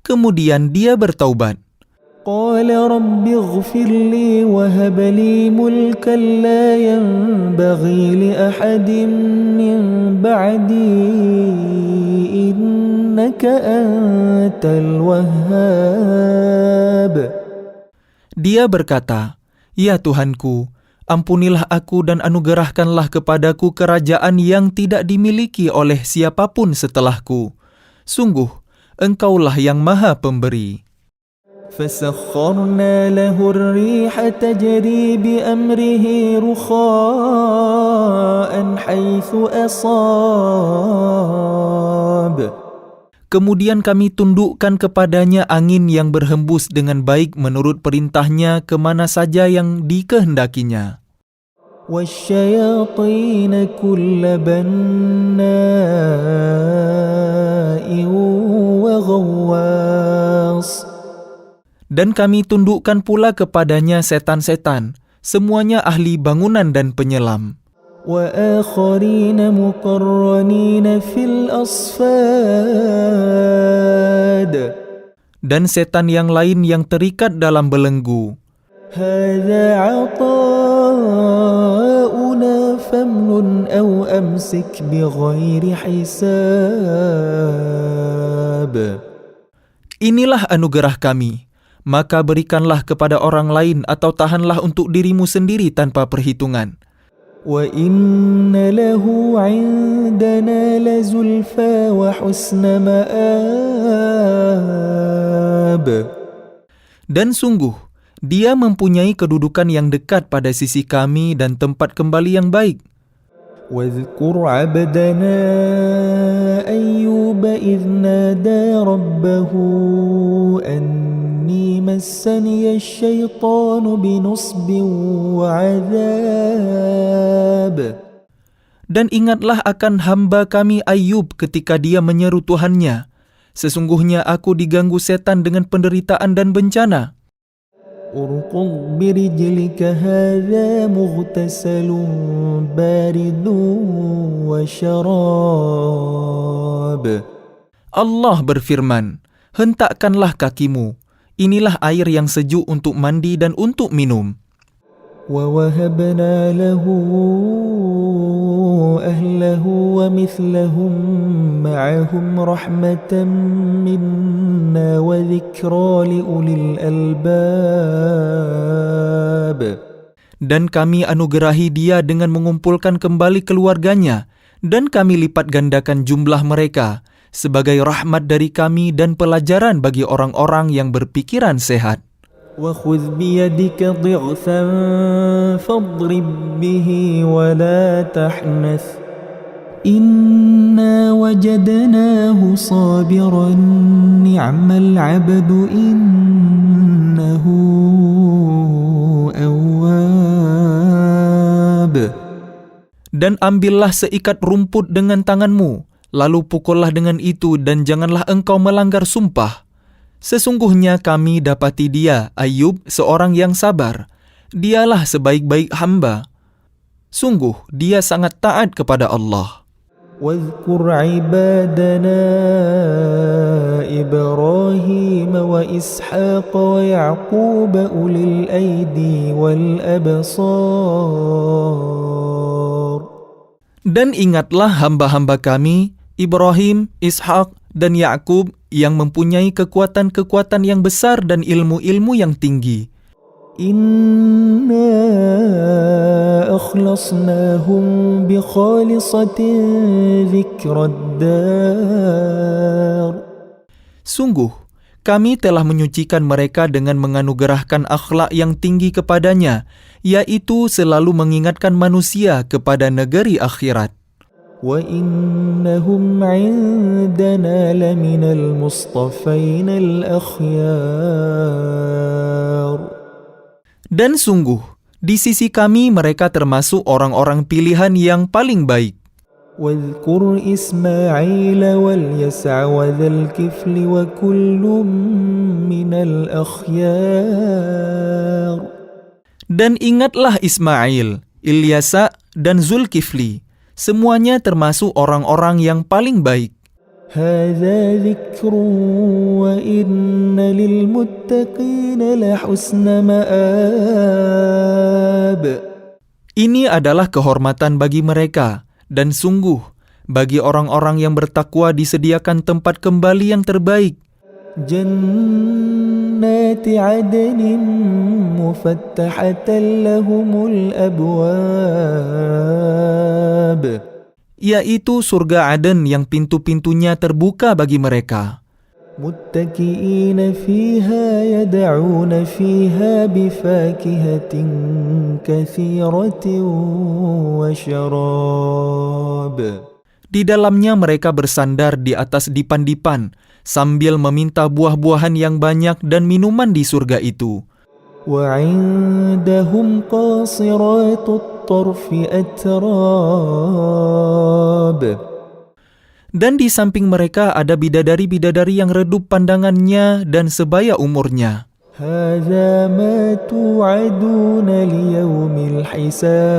S2: kemudian dia bertaubat.
S1: قال رب اغفر لي وهب لي ملكا لا ينبغي لأحد من بعدي إنك أنت الوهاب.
S2: Dia berkata, "Ya Tuhanku, ampunilah aku dan anugerahkanlah kepadaku kerajaan yang tidak dimiliki oleh siapapun setelahku. Sungguh, Engkaulah yang Maha Pemberi."
S1: فسخرنا له الريح تجري بأمره رخاء حيث أصاب.
S2: Kemudian kami tundukkan kepadanya angin yang berhembus dengan baik menurut perintahnya kemana saja yang dikehendakinya.
S1: والشياطين كل بناء وغواص.
S2: Dan kami tundukkan pula kepadanya setan-setan, semuanya ahli bangunan dan penyelam.
S1: وآخرين مقرنين في الأصفاد.
S2: Dan setan yang lain yang terikat dalam belenggu.
S1: هذا عطاؤنا فامنن أو أمسك بغير حساب.
S2: Inilah anugerah kami, maka berikanlah kepada orang lain atau tahanlah untuk dirimu sendiri tanpa perhitungan.
S1: وَإِنَّ لَهُ عِندَنَا لَزُلْفَى وَحُسْنَ مَآبٍ.
S2: Dan sungguh, dia mempunyai kedudukan yang dekat pada sisi kami dan tempat kembali yang baik.
S1: وَاذْكُرْ عَبْدَنَا أَيُّوبَ إِذْ نَادَى رَبَّهُ أَنِّي مَسَّنِيَ الشَّيْطَانُ بِنُصْبٍ وَعَذَابٍ.
S2: Dan ingatlah akan hamba kami Ayub ketika dia menyeru Tuhannya, "Sesungguhnya aku diganggu setan dengan penderitaan dan bencana."
S1: اركض برجلك هذا مغتسل بارد وشراب.
S2: Allah berfirman, "Hentakkanlah kakimu. Inilah air yang sejuk untuk mandi dan untuk minum."
S1: ووهبنا له أهله ومثلهم معهم رحمة منا وذكرى لأولي الألباب.
S2: Dan kami anugerahi dia dengan mengumpulkan kembali keluarganya, dan kami lipat gandakan jumlah mereka sebagai rahmat dari kami dan pelajaran bagi orang-orang yang berpikiran sehat.
S1: وخذ بيدك ضغثا فاضرب به ولا تحنث إنا وجدناه صابرا نعم العبد إنه أواب.
S2: Dan ambillah seikat rumput dengan tanganmu, lalu pukullah dengan itu dan janganlah engkau melanggar sumpah. Sesungguhnya kami dapati dia, Ayub, seorang yang sabar. Dialah sebaik-baik hamba. Sungguh, dia sangat taat kepada Allah.
S1: واذكر عبادنا إبراهيم وإسحاق ويعقوب أولي الأيدي والأبصار.
S2: Dan ingatlah hamba-hamba kami, Ibrahim, Ishak, dan Yakub yang mempunyai kekuatan-kekuatan yang besar dan ilmu-ilmu yang tinggi.
S1: Inna akhlasnahum bi khalisatin dzikraddar.
S2: Sungguh, kami telah menyucikan mereka dengan menganugerahkan akhlak yang tinggi kepadanya, yaitu selalu mengingatkan manusia kepada negeri akhirat.
S1: وَإِنَّهُمْ عِندَنَا لَمِنَ الْمُصْطَفَيْنَ الْأَخْيَارِ.
S2: Dan sungguh, di sisi kami mereka termasuk orang-orang pilihan yang paling baik.
S1: وَاذْكُرْ إِسْمَاعِيلَ وَالْيَسَعَ وَذَا الْكِفْلِ وَكُلٌّ مِّنَ الْأَخْيَارِ.
S2: Dan ingatlah Ismail, Ilyasa, dan Zulkifli. Semuanya termasuk orang-orang yang paling baik.
S1: هذا ذكر وإن للمتقين لحسن مآب.
S2: Ini adalah kehormatan bagi mereka, dan sungguh, bagi orang-orang yang bertakwa disediakan tempat kembali yang terbaik.
S1: جنات عدن مفتحة لهم الأبواب.
S2: Yaitu surga Aden yang pintu-pintunya terbuka bagi mereka.
S1: متكئين فيها يدعون فيها بفاكهة كثيرة وشراب.
S2: Di dalamnya mereka bersandar di atas dipan-dipan sambil meminta buah-buahan yang banyak dan minuman di surga itu.
S1: وعندهم قاصرات الطرف أتراب.
S2: Dan di samping mereka ada bidadari-bidadari yang redup pandangannya dan sebaya umurnya.
S1: هذا ما توعدون ليوم الحساب.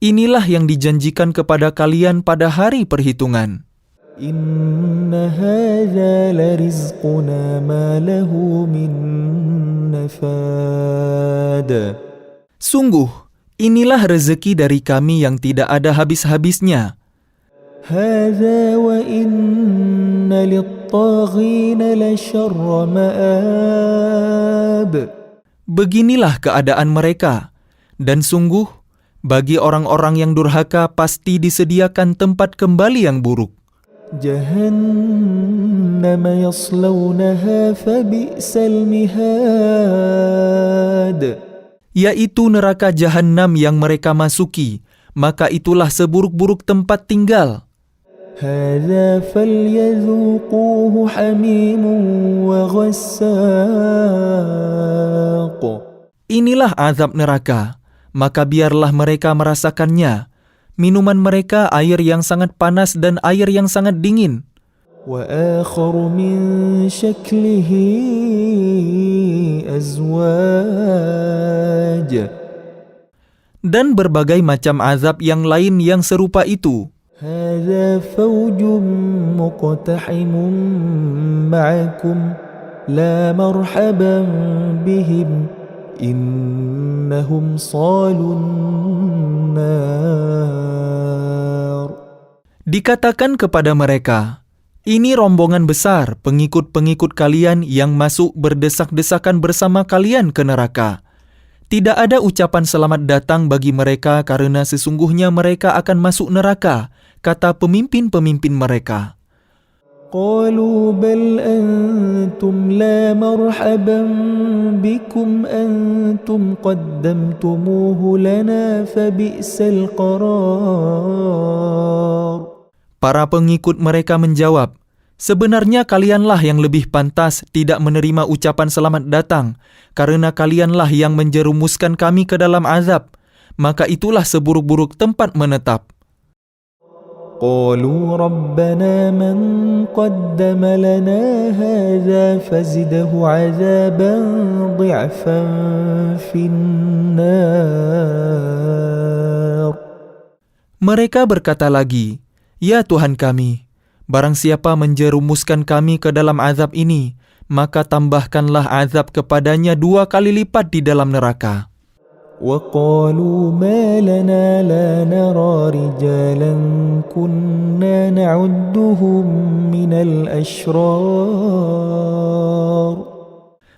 S2: Inilah yang dijanjikan kepada kalian pada hari perhitungan.
S1: إن هذا لرزقنا ما له من نفاد.
S2: Sungguh, inilah rezeki dari kami yang tidak ada habis-habisnya.
S1: هذا وإن للطاغين لشر مآب.
S2: Beginilah keadaan mereka, dan sungguh, bagi orang-orang yang durhaka pasti disediakan tempat kembali yang buruk.
S1: جهنم يصلونها فبئس المهاد.
S2: Yaitu neraka Jahannam yang mereka masuki, maka itulah seburuk-buruk tempat tinggal.
S1: هذا فليذوقوه حميم وغساق.
S2: Inilah azab neraka, maka biarlah mereka merasakannya. Minuman mereka air yang sangat panas dan air yang sangat dingin.
S1: وآخر من شكله أزواج.
S2: Dan berbagai macam azab yang lain yang serupa itu.
S1: هذا فوج مقتحم معكم لا مرحبا بهم إنهم صالوا النار.
S2: Dikatakan kepada mereka, ini rombongan besar pengikut-pengikut kalian yang masuk berdesak-desakan bersama kalian ke neraka. Tidak ada ucapan selamat datang bagi mereka karena sesungguhnya mereka akan masuk neraka, kata pemimpin-pemimpin mereka.
S1: قالوا بل أنتم لا مرحبا بكم أنتم قدمتموه لنا فبئس القرار.
S2: Para pengikut mereka menjawab, sebenarnya kalianlah yang lebih pantas tidak menerima ucapan selamat datang, karena kalianlah yang menjerumuskan kami ke dalam azab, maka itulah seburuk-buruk tempat menetap.
S1: قالوا ربنا من قدم لنا هذا فزده عذابا ضعفا في النار.
S2: Mereka berkata lagi, ya Tuhan kami, barang siapa menjerumuskan kami ke dalam azab ini, maka tambahkanlah azab kepadanya 2 kali lipat di dalam neraka.
S1: وقالوا ما لنا لا نرى رجالا كنا نعدهم من الأشرار.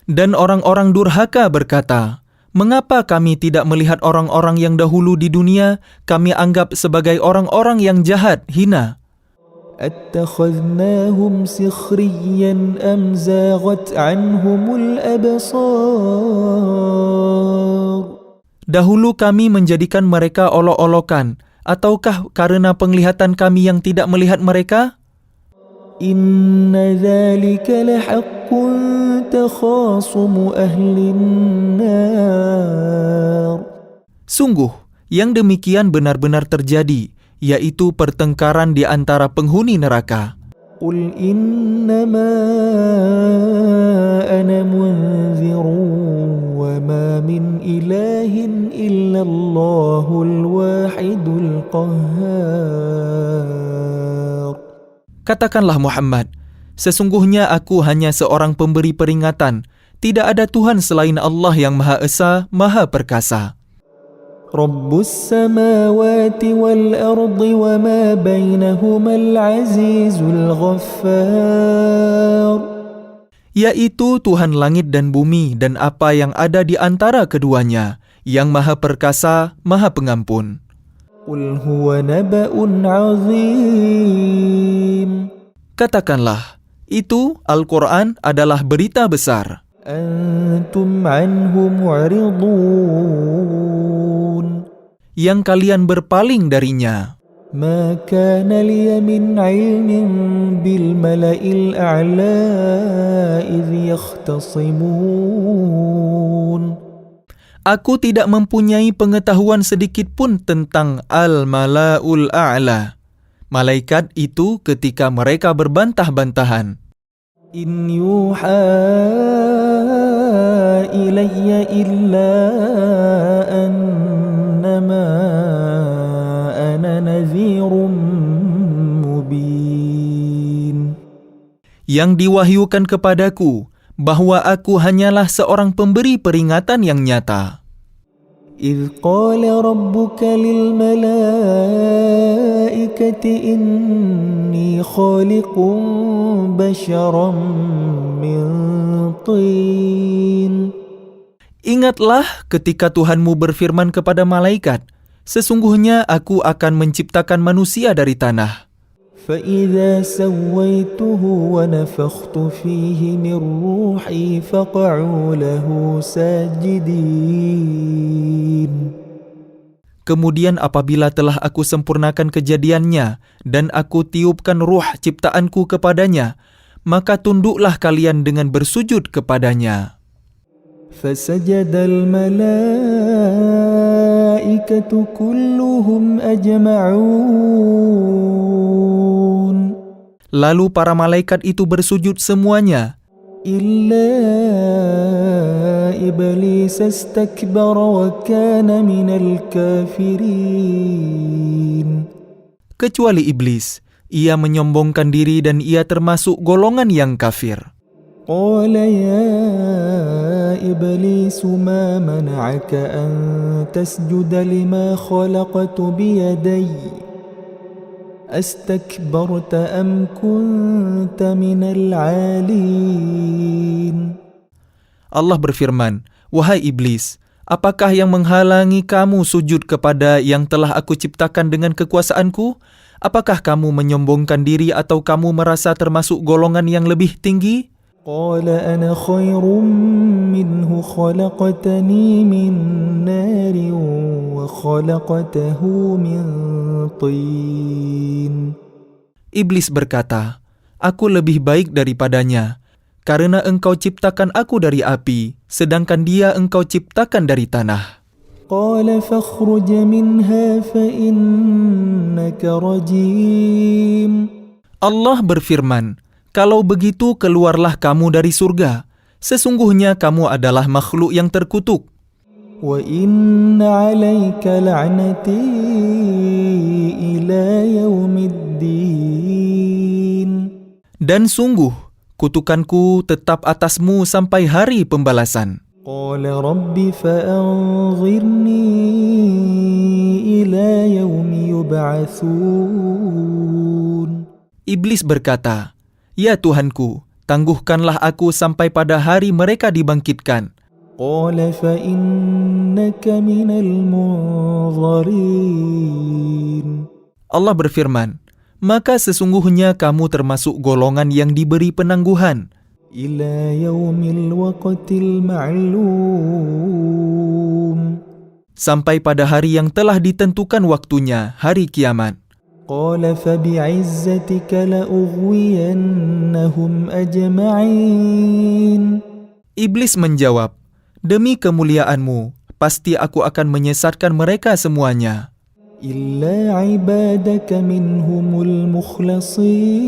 S2: Dan orang-orang durhaka berkata, mengapa kami tidak melihat orang-orang yang dahulu di dunia kami anggap sebagai orang-orang yang jahat, hina?
S1: أتخذناهم سخريا أم زاغت عنهم الأبصار.
S2: Dahulu kami menjadikan mereka olok-olokan, ataukah karena penglihatan kami yang tidak melihat mereka?
S1: Inna dzalika lahaqqun takhasumu ahlin nar.
S2: Sungguh, yang demikian benar-benar terjadi, yaitu pertengkaran di antara penghuni neraka.
S1: Qul innama ana munzirun wa ma min ilahin illallahul wahidul qahhar.
S2: Katakanlah Muhammad, sesungguhnya aku hanya seorang pemberi peringatan. Tidak ada Tuhan selain Allah yang Maha Esa, Maha Perkasa.
S1: Rabbus samawati wal ardi wa ma bainahumal azizul ghaffar.
S2: Yaitu Tuhan langit dan bumi dan apa yang ada di antara keduanya, yang Maha Perkasa, Maha Pengampun.
S1: Qul huwa naba'un 'azim.
S2: Katakanlah, itu Al-Quran adalah berita besar.
S1: Antum 'anhu mu'ridun.
S2: Yang kalian berpaling darinya.
S1: Ma kana liya min 'ilmin bil mala'il a'la idh yakhtasimun.
S2: Aku tidak mempunyai pengetahuan sedikit pun tentang Al-Mala'ul A'la. Malaikat itu ketika mereka berbantah-bantahan.
S1: In yuha ilayya illa annama ana nadhirum mubin.
S2: Yang diwahyukan kepadaku, bahwa aku hanyalah seorang pemberi peringatan yang nyata.
S1: إذ قال ربك للملائكة إني خالق بشرا من طين.
S2: Ingatlah ketika Tuhanmu berfirman kepada malaikat, sesungguhnya aku akan menciptakan manusia dari tanah.
S1: فإذا سويته ونفخت فيه من روحي فقعوا له ساجدين.
S2: Kemudian apabila telah aku sempurnakan kejadiannya dan aku tiupkan ruh ciptaanku kepadanya, maka tunduklah kalian dengan bersujud kepadanya.
S1: فسجد الملائكة كلهم أجمعون.
S2: Lalu para malaikat itu bersujud semuanya,
S1: إلا إبليس استكبر وكان من الكافرين.
S2: kecuali iblis. Ia menyombongkan diri dan ia termasuk golongan yang kafir.
S1: قال يا إبليس ما منعك أن تسجد لما خلقت بيدي أستكبرت أم كنت من العالين.
S2: Allah berfirman, "Wahai iblis, apakah yang menghalangi kamu sujud kepada yang telah aku ciptakan dengan kekuasaanku? Apakah kamu menyombongkan diri atau kamu merasa termasuk golongan yang lebih tinggi?"
S1: قال أنا خير منه خلقتني من نار وخلقته من طين.
S2: Iblis berkata, "Aku lebih baik daripadanya, karena engkau ciptakan aku dari api, sedangkan dia engkau ciptakan dari tanah."
S1: قال فاخرج منها فإنك رجيم.
S2: Allah berfirman, "Kalau begitu keluarlah kamu dari surga. Sesungguhnya kamu adalah makhluk yang terkutuk.
S1: وإن عليك لعنتي إلى يوم الدين.
S2: Dan sungguh, kutukanku tetap atasmu sampai hari pembalasan."
S1: قال رب فأنظرني إلى يوم يبعثون.
S2: Iblis berkata, "Ya Tuhanku, tangguhkanlah aku sampai pada hari mereka dibangkitkan."
S1: قال فإنك من المنظرين.
S2: Allah berfirman, "Maka sesungguhnya kamu termasuk golongan yang diberi penangguhan
S1: إلى يوم الوقت المعلوم.
S2: sampai pada hari yang telah ditentukan waktunya, hari kiamat."
S1: قال فبعزتك لأغوينهم أجمعين.
S2: Iblis menjawab, "Demi kemuliaanmu, pasti aku akan menyesatkan mereka semuanya,
S1: إلا عبادك منهم المخلصين.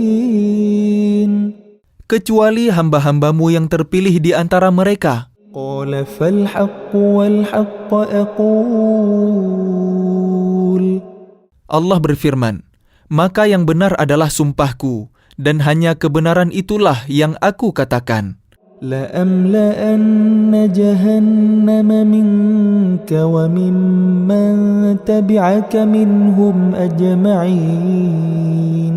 S2: kecuali hamba-hambamu yang terpilih di antara mereka."
S1: قال فالحق والحق أقول.
S2: Allah berfirman, "Maka yang benar adalah sumpahku, dan hanya kebenaran itulah yang aku katakan.
S1: لأملأن جهنم منك وممن تبعك منهم أجمعين.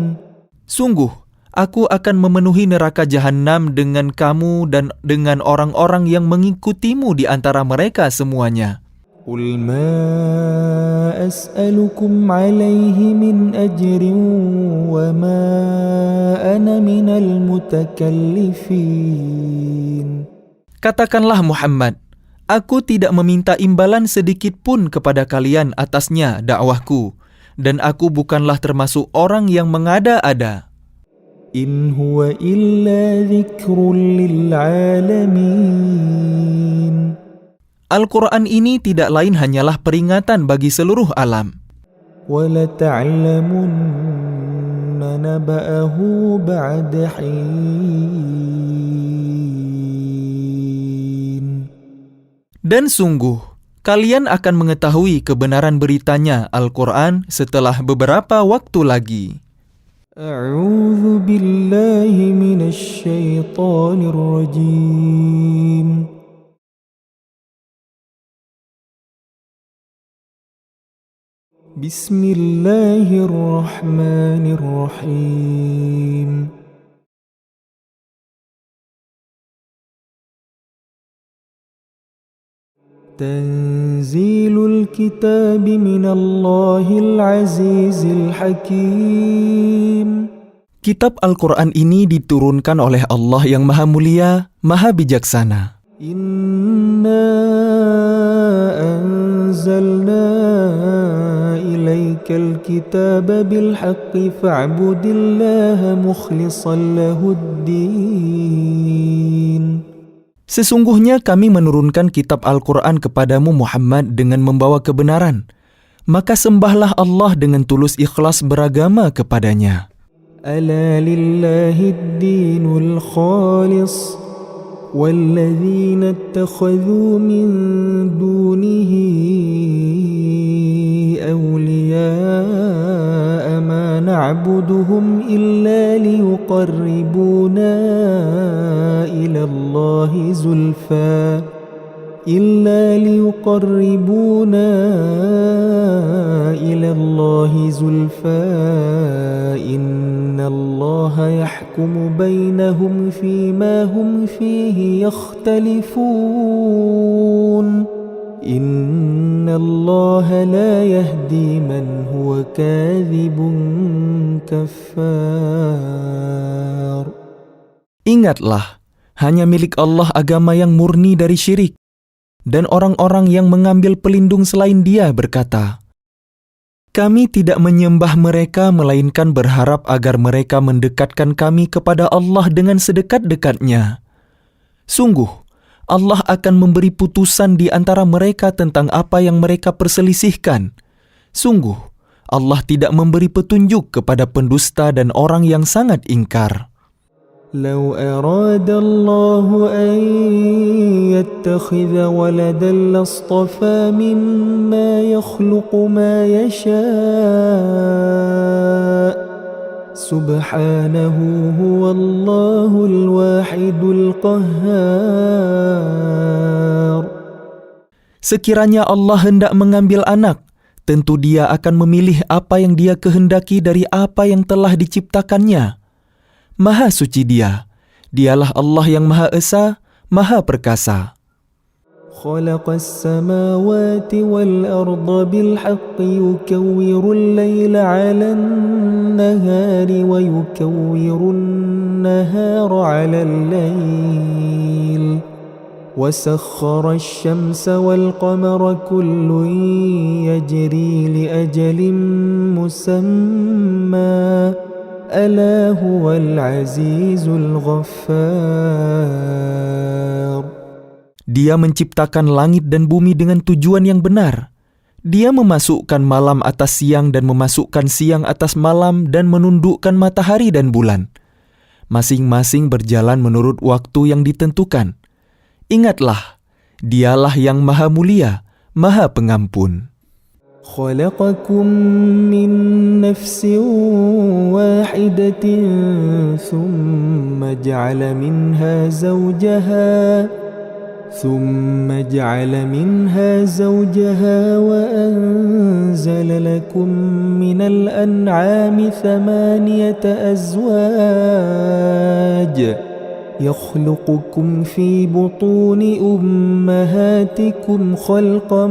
S2: Sungguh, aku akan memenuhi neraka jahanam dengan kamu dan dengan orang-orang yang mengikutimu di antara mereka semuanya.
S1: قل ما أسألكم عليه من أجر وما أنا من المتكلفين.
S2: Katakanlah Muhammad, aku tidak meminta imbalan sedikit pun kepada kalian atasnya dakwahku, dan aku bukanlah termasuk orang yang mengada-ada.
S1: إن هو إلا ذكر للعالمين.
S2: Al-Quran ini tidak lain hanyalah peringatan bagi seluruh alam.
S1: وَلَتَعْلَمُنَّ نَبَأَهُ بَعْدَ حِينٍ.
S2: Dan sungguh, kalian akan mengetahui kebenaran beritanya Al-Quran setelah beberapa waktu lagi.
S1: أعوذ بالله من الشيطان الرجيم. بسم الله الرحمن الرحيم. تنزيل الكتاب من الله العزيز الحكيم.
S2: Kitab Al-Quran ini diturunkan oleh Allah yang Maha Mulia, Maha Bijaksana.
S1: Inna anzalna ilaikal kitaba bilhaqqi fa'budillaha mukhlishan lahuddin.
S2: Sesungguhnya kami menurunkan kitab Al-Quran kepadamu Muhammad dengan membawa kebenaran. Maka sembahlah Allah dengan tulus ikhlas beragama kepadanya.
S1: Ala lillahid-dinul khalis walladzina ittakhadhu min dunihi awliya'a ma na'buduhum illa liyuqarribuna ila Allahi zulfa innallaha yahkumu bainahum fima hum fihi yakhtalifun innallaha la yahdi man huwa kadhibun kaffar.
S2: Ingatlah, hanya milik Allah agama yang murni dari syirik. Dan orang-orang yang mengambil pelindung selain Dia berkata, kami tidak menyembah mereka melainkan berharap agar mereka mendekatkan kami kepada Allah dengan sedekat-dekatnya. Sungguh, Allah akan memberi putusan di antara mereka tentang apa yang mereka perselisihkan. Sungguh, Allah tidak memberi petunjuk kepada pendusta dan orang yang sangat ingkar.
S1: لو أراد الله أن يتخذ ولدا لاصطفى مما يخلق ما يشاء سبحانه هو الله الواحد القهار.
S2: Sekiranya Allah hendak mengambil anak, tentu Dia akan memilih apa yang Dia kehendaki dari apa yang telah diciptakannya. Maha suci Dia, Dialah Allah yang Maha Esa, Maha Perkasa.
S1: خلق السماوات والأرض بالحق يكور الليل على النهار ويكور النهار على الليل وسخر الشمس والقمر كل يجري لأجل مسمى ألا هو العزيز الغفار.
S2: Dia menciptakan langit dan bumi dengan tujuan yang benar. Dia memasukkan malam atas siang dan memasukkan siang atas malam dan menundukkan matahari dan bulan. Masing-masing berjalan menurut waktu yang ditentukan. Ingatlah, Dialah yang Maha Mulia, Maha Pengampun.
S1: خلقكم من نفس واحدة ثم جعل منها زوجها وأنزل لكم من الأنعام 8 أزواج يخلقكم في بطون أمهاتكم خلقا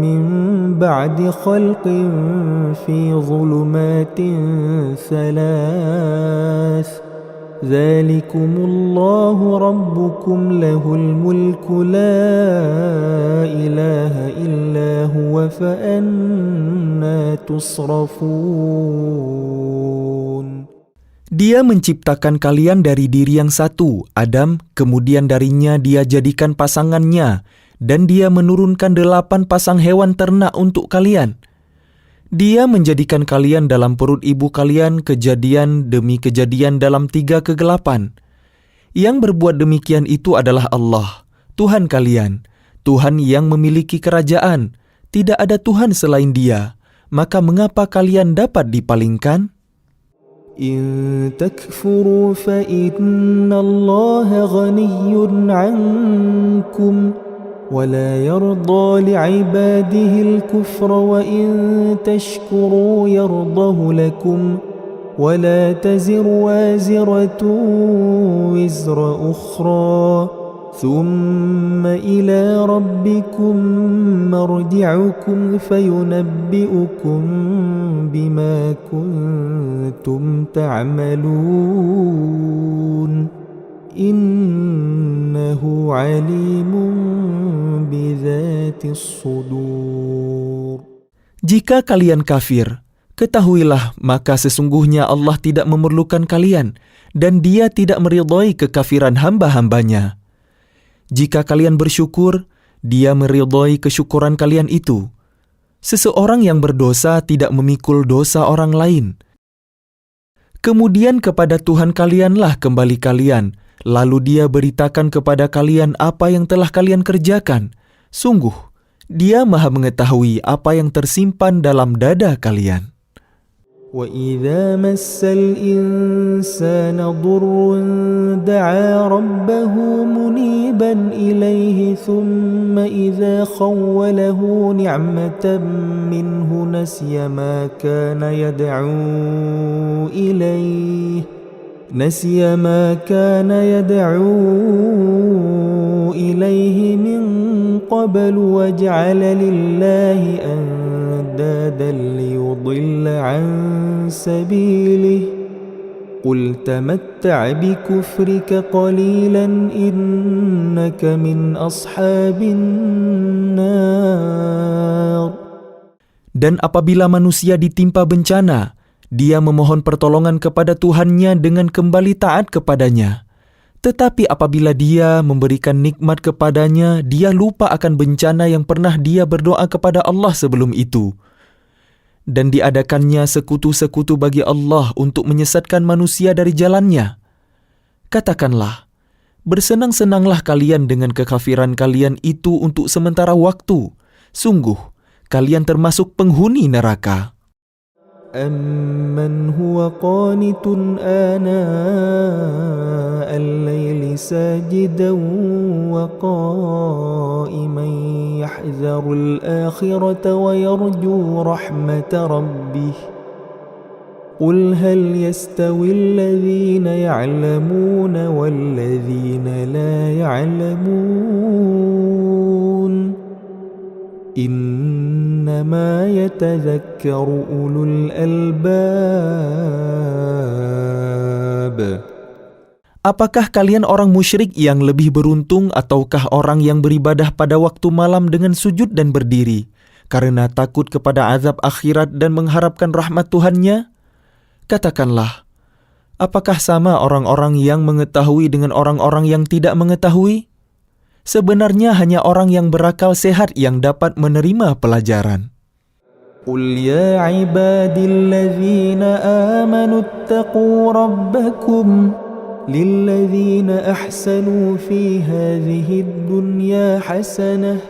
S1: من بعد خلق في ظلمات 3 ذلكم الله ربكم له الملك لا إله إلا هو فأنى تصرفون.
S2: Dia menciptakan kalian dari diri yang satu, Adam, kemudian darinya dia jadikan pasangannya, dan dia menurunkan 8 pasang hewan ternak untuk kalian. Dia menjadikan kalian dalam perut ibu kalian kejadian demi kejadian dalam 3 kegelapan. Yang berbuat demikian itu adalah Allah, Tuhan kalian, Tuhan yang memiliki kerajaan. Tidak ada Tuhan selain Dia. Maka mengapa kalian dapat dipalingkan?
S1: إن تكفروا فإن الله غني عنكم ولا يرضى لعباده الكفر وإن تشكروا يرضه لكم ولا تزر وازرة وزر أخرى ثم إلى ربكم مرجعكم فينبئكم بما كنتم تعملون إنه عليم بذات الصدور.
S2: Jika kalian kafir, ketahuilah maka sesungguhnya Allah tidak memerlukan kalian dan Dia tidak meridhai kekafiran hamba-hambanya. Jika kalian bersyukur, Dia meridhai kesyukuran kalian itu. Seseorang yang berdosa tidak memikul dosa orang lain. Kemudian kepada Tuhan kalianlah kembali kalian, lalu Dia beritakan kepada kalian apa yang telah kalian kerjakan. Sungguh, Dia Maha mengetahui apa yang tersimpan dalam dada kalian.
S1: وَإِذَا مَسَّ الْإِنسَانَ ضُرٌّ دَعَا رَبَّهُ مُنِيبًا إِلَيْهِ ثُمَّ إِذَا خَوَّلَهُ نِعْمَةً مِّنْهُ نَسِيَ مَا كَانَ يَدْعُو إِلَيْهِ مِنْ قَبْلُ وَجَعَلَ لِلَّهِ أَنْدَادًا لِيُضِلَّ عَنْ سَبِيلِهِ قُلْ تَمَتَّعْ بِكُفْرِكَ قَلِيلًا إِنَّكَ مِنْ أَصْحَابِ النَّارِ.
S2: Dan apabila manusia ditimpa bencana, dia memohon pertolongan kepada Tuhannya dengan kembali taat kepadanya. Tetapi apabila dia memberikan nikmat kepadanya, dia lupa akan bencana yang pernah dia berdoa kepada Allah sebelum itu. Dan diadakannya sekutu-sekutu bagi Allah untuk menyesatkan manusia dari jalannya. Katakanlah, bersenang-senanglah kalian dengan kekafiran kalian itu untuk sementara waktu. Sungguh, kalian termasuk penghuni neraka.
S1: أَمَّنْ هُوَ قَانِتٌ آنَاءَ اللَّيْلِ سَاجِدًا وَقَائِمًا يَحْذَرُ الْآخِرَةَ وَيَرْجُو رَحْمَةَ رَبِّهِ قُلْ هَلْ يَسْتَوِي الَّذِينَ يَعْلَمُونَ وَالَّذِينَ لَا يَعْلَمُونَ إنما يتذكر أولو الألباب.
S2: Apakah kalian orang musyrik yang lebih beruntung ataukah orang yang beribadah pada waktu malam dengan sujud dan berdiri karena takut kepada azab akhirat dan mengharapkan rahmat Tuhannya? Katakanlah, apakah sama orang-orang yang mengetahui dengan orang-orang yang tidak mengetahui? Sebenarnya hanya orang yang berakal sehat yang dapat menerima pelajaran.
S1: قُلْ يَا عِبَادِ الَّذِينَ آمَنُوا اتَّقُوا رَبَّكُمْ لِلَّذِينَ أَحْسَنُوا فِي هَذِهِ الدُّنْيَا حَسَنَةٌ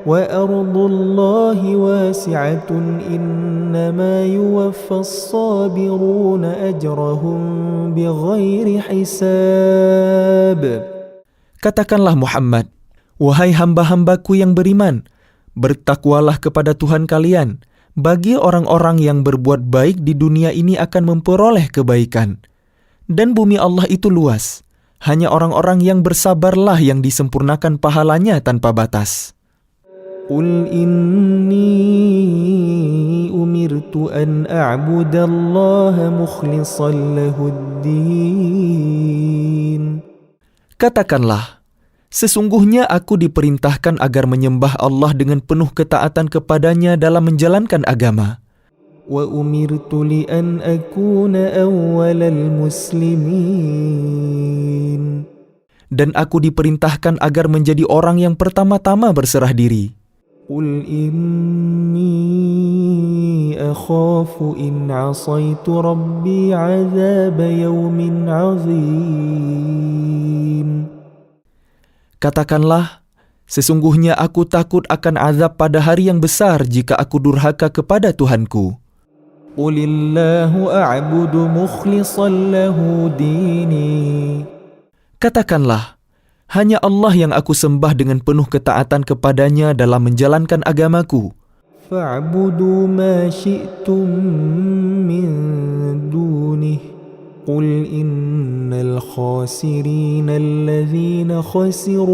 S1: وأرض الله واسعة إنما يوفى الصابرون أجرهم بغير حساب.
S2: Katakanlah Muhammad, wahai hamba-hambaku yang beriman, bertakwalah kepada Tuhan kalian. Bagi orang-orang yang berbuat baik di dunia ini akan memperoleh kebaikan. Dan bumi Allah itu luas. Hanya orang-orang yang bersabarlah yang disempurnakan pahalanya tanpa batas.
S1: قل إني أمرت أن أعبد الله مخلصا له الدين.
S2: Katakanlah, sesungguhnya aku diperintahkan agar menyembah Allah dengan penuh ketaatan kepadanya dalam menjalankan agama.
S1: وأمرت لأن أكون أول المسلمين.
S2: Dan aku diperintahkan agar menjadi orang yang pertama-tama berserah diri.
S1: قل إني أخاف إن عصيت ربي عذاب يوم عظيم.
S2: Katakanlah, sesungguhnya aku takut akan azab pada hari yang besar jika aku durhaka kepada Tuhanku.
S1: قل الله أعبد مخلصا له ديني.
S2: Katakanlah, hanya Allah yang aku sembah dengan penuh ketaatan kepadanya dalam menjalankan agamaku.
S1: فاعبدوا ما شئتم من دونه قل إن الخاسرين الذين خسروا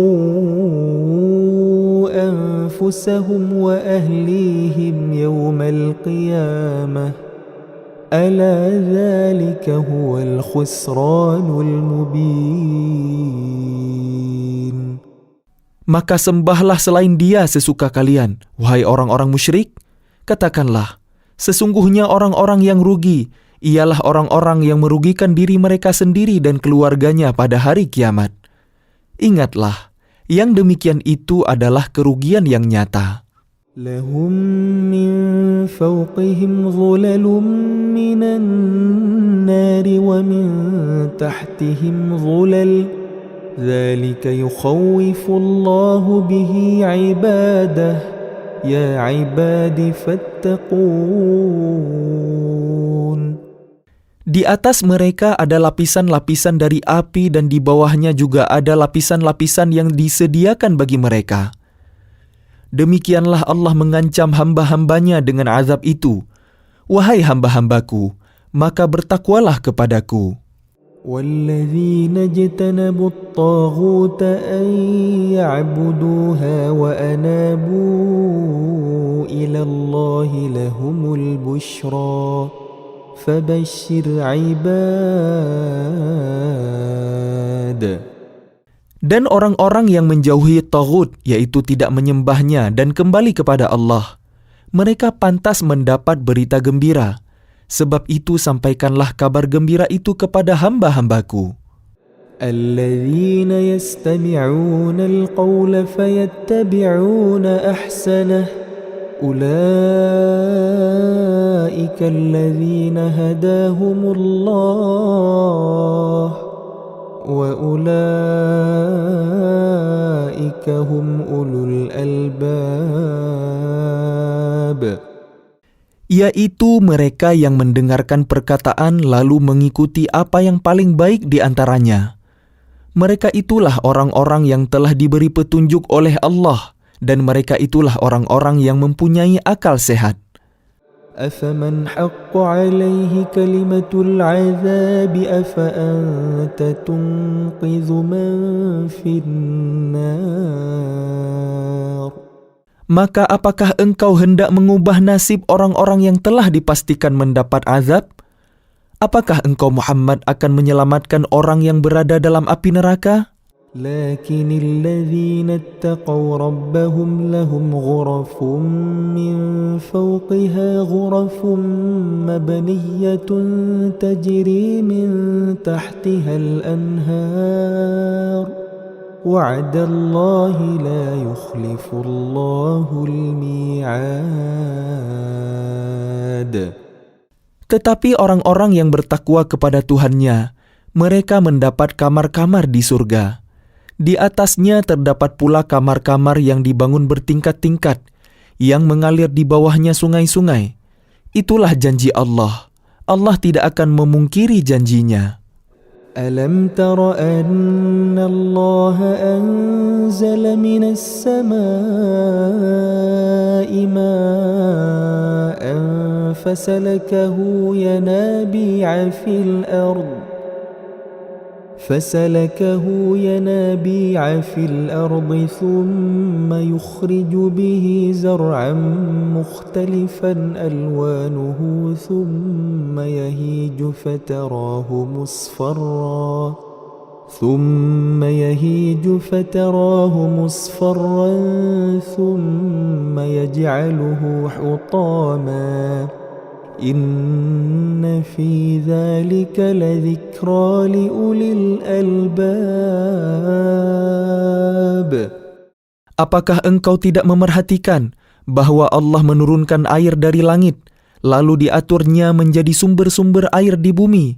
S1: أنفسهم وأهليهم يوم القيامة ألا ذلك هو الخسران المبين.
S2: Maka sembahlah selain Dia sesuka kalian, wahai orang-orang musyrik. Katakanlah, sesungguhnya orang-orang yang rugi ialah orang-orang yang merugikan diri mereka sendiri dan keluarganya pada hari kiamat. Ingatlah, yang demikian itu adalah kerugian yang nyata.
S1: لهم من فوقهم ظلل من النار ومن تحتهم ظلل ذلك يخوف الله به عباده يا عباد فاتقون.
S2: Di atas mereka ada lapisan-lapisan dari api dan di bawahnya juga ada lapisan-lapisan yang disediakan bagi mereka. Demikianlah Allah mengancam hamba-hambanya dengan azab itu. Wahai hamba-hambaku, maka bertakwalah kepadaku.
S1: والذين اجتنبوا الطاغوت أن يعبدوها وأنابوا إلى الله لهم البشرى فبشر عباد.
S2: Dan orang-orang yang menjauhi taghut, yaitu tidak menyembahnya dan kembali kepada Allah, mereka pantas mendapat berita gembira. Sebab itu sampaikanlah kabar gembira itu kepada hamba-hambaku.
S1: الذين يستمعون القول فيتبعون أحسنه أولئك الذين هداهم الله وأولئك هم أولو الألباب.
S2: Yaitu mereka yang mendengarkan perkataan lalu mengikuti apa yang paling baik di antaranya. Mereka itulah orang-orang yang telah diberi petunjuk oleh Allah, dan mereka itulah orang-orang yang mempunyai akal sehat.
S1: أفمن حق عليه كلمة العذاب أفأنت تنقذ من في النار.
S2: Maka apakah engkau hendak mengubah nasib orang-orang yang telah dipastikan mendapat azab? Apakah engkau Muhammad akan menyelamatkan orang yang berada dalam api neraka?
S1: لكن الذين اتقوا ربهم لهم غرف من فوقها غرف مبنية تجري من تحتها الأنهار وعد الله لا يخلف الله الميعاد.
S2: Tetapi orang-orang yang bertakwa kepada Tuhannya, mereka mendapat kamar-kamar di surga. Di atasnya terdapat pula kamar-kamar yang dibangun bertingkat-tingkat, yang mengalir di bawahnya sungai-sungai. Itulah janji Allah. Allah tidak akan memungkiri janjinya.
S1: ألم تر أن الله أنزل من السماء ماء فسلكه ينابيع في الأرض ثم يخرج به زرعا مختلفا ألوانه ثم يهيج فتراه مصفرا ثم يجعله حطاما إن في ذلك لذكرى لأولي الألباب.
S2: Apakah engkau tidak memerhatikan bahwa Allah menurunkan air dari langit, lalu diaturnya menjadi sumber-sumber air di bumi?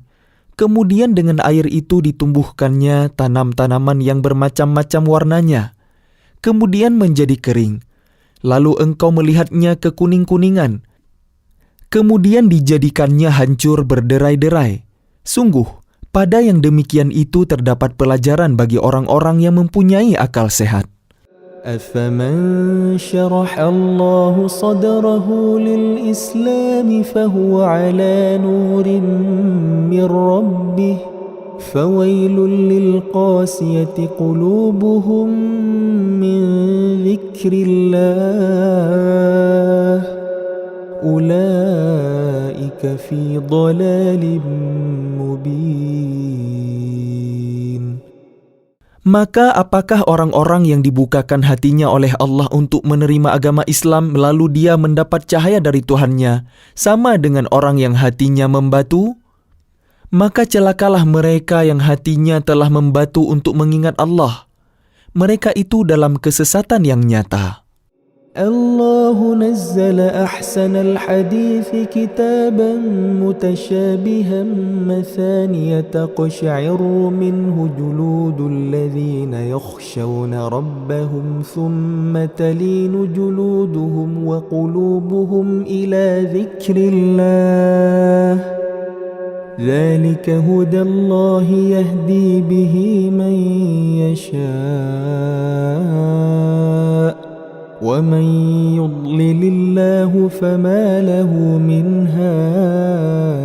S2: Kemudian dengan air itu ditumbuhkannya tanam-tanaman yang bermacam-macam warnanya. Kemudian menjadi kering. Lalu engkau melihatnya kekuning-kuningan. Kemudian dijadikannya hancur berderai-derai. Sungguh, pada yang demikian itu terdapat pelajaran bagi orang-orang yang mempunyai akal sehat.
S1: أفمن شرح الله صدره للإسلام فهو على نور من ربه فويل للقاسية قلوبهم من ذكر الله أولئك في ضلال مبين.
S2: Maka apakah orang-orang yang dibukakan hatinya oleh Allah untuk menerima agama Islam lalu dia mendapat cahaya dari Tuhannya sama dengan orang yang hatinya membatu? Maka celakalah mereka yang hatinya telah membatu untuk mengingat Allah. Mereka itu dalam kesesatan yang nyata.
S1: الله نزل أحسن الحديث كتابا متشابها مثانية تقشعر منه جلود الذين يخشون ربهم ثم تلين جلودهم وقلوبهم إلى ذكر الله ذلك هدى الله يهدي به من يشاء وَمَنْ يُضْلِلِ اللَّهُ فَمَا لَهُ مِنْ هَادٍ.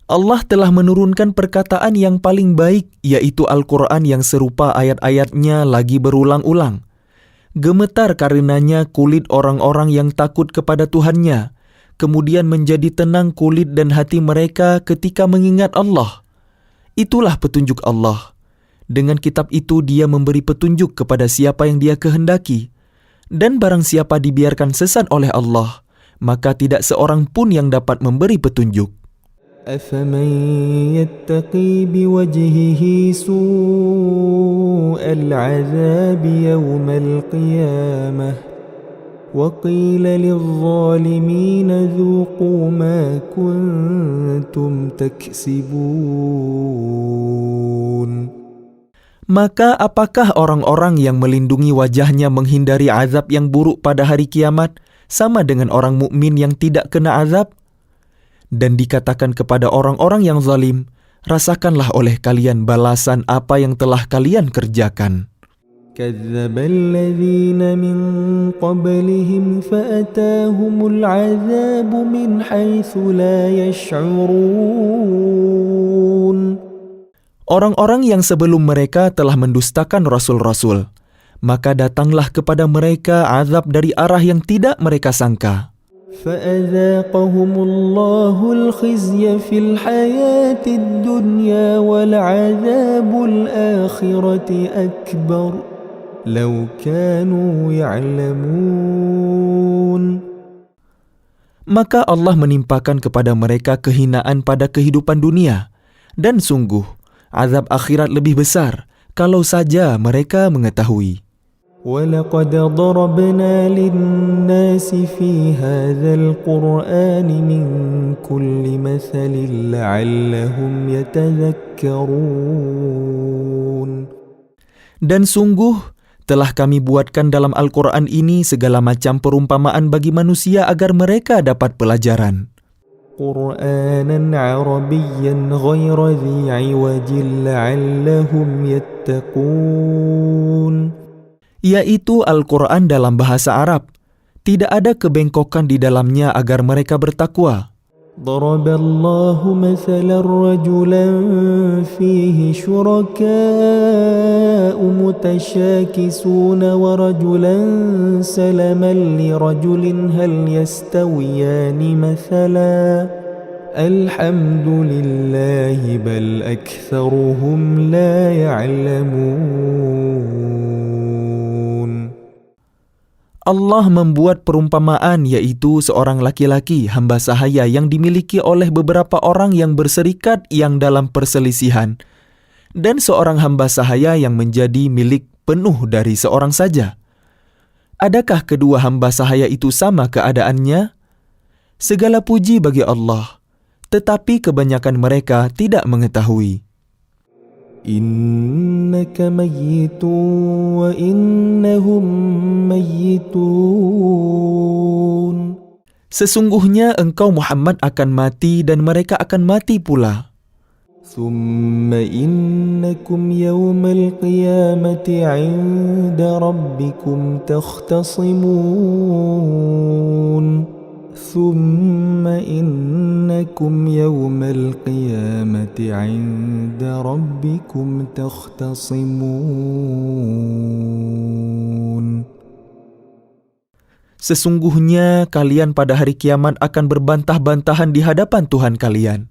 S2: Allah telah menurunkan perkataan yang paling baik, yaitu Al-Quran yang serupa ayat-ayatnya lagi berulang-ulang. Gemetar karenanya kulit orang-orang yang takut kepada Tuhannya, kemudian menjadi tenang kulit dan hati mereka ketika mengingat Allah. Itulah petunjuk Allah. Dengan kitab itu dia memberi petunjuk kepada siapa yang dia kehendaki. Dan barang siapa dibiarkan sesat oleh Allah, maka tidak seorang pun yang dapat memberi petunjuk.
S1: أَفَمَنْ يَتَّقِي بِوَجْهِهِ سُوءَ الْعَذَابِ يَوْمَ الْقِيَامَةِ وَقِيلَ لِلظَّالِمِينَ ذُوقُوا مَا كُنْتُمْ تَكْسِبُونَ.
S2: Maka apakah orang-orang yang melindungi wajahnya menghindari azab yang buruk pada hari kiamat sama dengan orang mukmin yang tidak kena azab? Dan dikatakan kepada orang-orang yang zalim, rasakanlah oleh kalian balasan apa yang telah kalian kerjakan.
S1: كَذَّبَ الَّذِينَ مِنْ قَبْلِهِمْ فَأَتَاهُمُ الْعَذَابُ مِنْ حَيْثُ لَا يَشْعُرُونَ.
S2: Orang-orang yang sebelum mereka telah mendustakan rasul-rasul, maka datanglah kepada mereka azab dari arah yang tidak mereka sangka.
S1: فَأَذَاقَهُمُ اللَّهُ الْخِزْيَ فِي الْحَيَاةِ الدُّنْيَا وَلَعَذَابُ الْآخِرَةِ أَكْبَرُ لَوْ كَانُوا يَعْلَمُونَ.
S2: Maka Allah menimpakan kepada mereka kehinaan pada kehidupan dunia, dan sungguh azab akhirat lebih besar kalau saja mereka mengetahui.
S1: وَلَقَدْ ضَرَبْنَا لِلنَّاسِ فِي هَذَا الْقُرْآنِ مِنْ كُلِّ مَثَلٍ لَعَلَّهُمْ يَتَذَكَّرُونَ.
S2: Dan sungguh, telah kami buatkan dalam Al-Quran ini segala macam perumpamaan bagi manusia agar mereka dapat pelajaran.
S1: قرآنا عربيا غير ذي عوج لعلهم يتقون.
S2: Yaitu Al-Quran dalam bahasa Arab. Tidak ada kebengkokan di dalamnya agar mereka bertakwa.
S1: ضرب الله مثلا رجلا فيه شركاء متشاكسون ورجلا سلما لرجل هل يستويان مثلا الحمد لله بل أكثرهم لا يعلمون.
S2: Allah membuat perumpamaan, yaitu seorang laki-laki hamba sahaya yang dimiliki oleh beberapa orang yang berserikat yang dalam perselisihan, dan seorang hamba sahaya yang menjadi milik penuh dari seorang saja. Adakah kedua hamba sahaya itu sama keadaannya? Segala puji bagi Allah, tetapi kebanyakan mereka tidak mengetahui.
S1: إنك ميت وإنهم ميتون.
S2: Sesungguhnya engkau Muhammad akan mati dan mereka akan mati pula.
S1: ثم إنكم يوم القيامة عند ربكم تختصمون. ثم إنكم يوم القيامة عند ربكم تختصمون.
S2: Sesungguhnya kalian pada hari kiamat akan berbantah-bantahan di hadapan Tuhan kalian.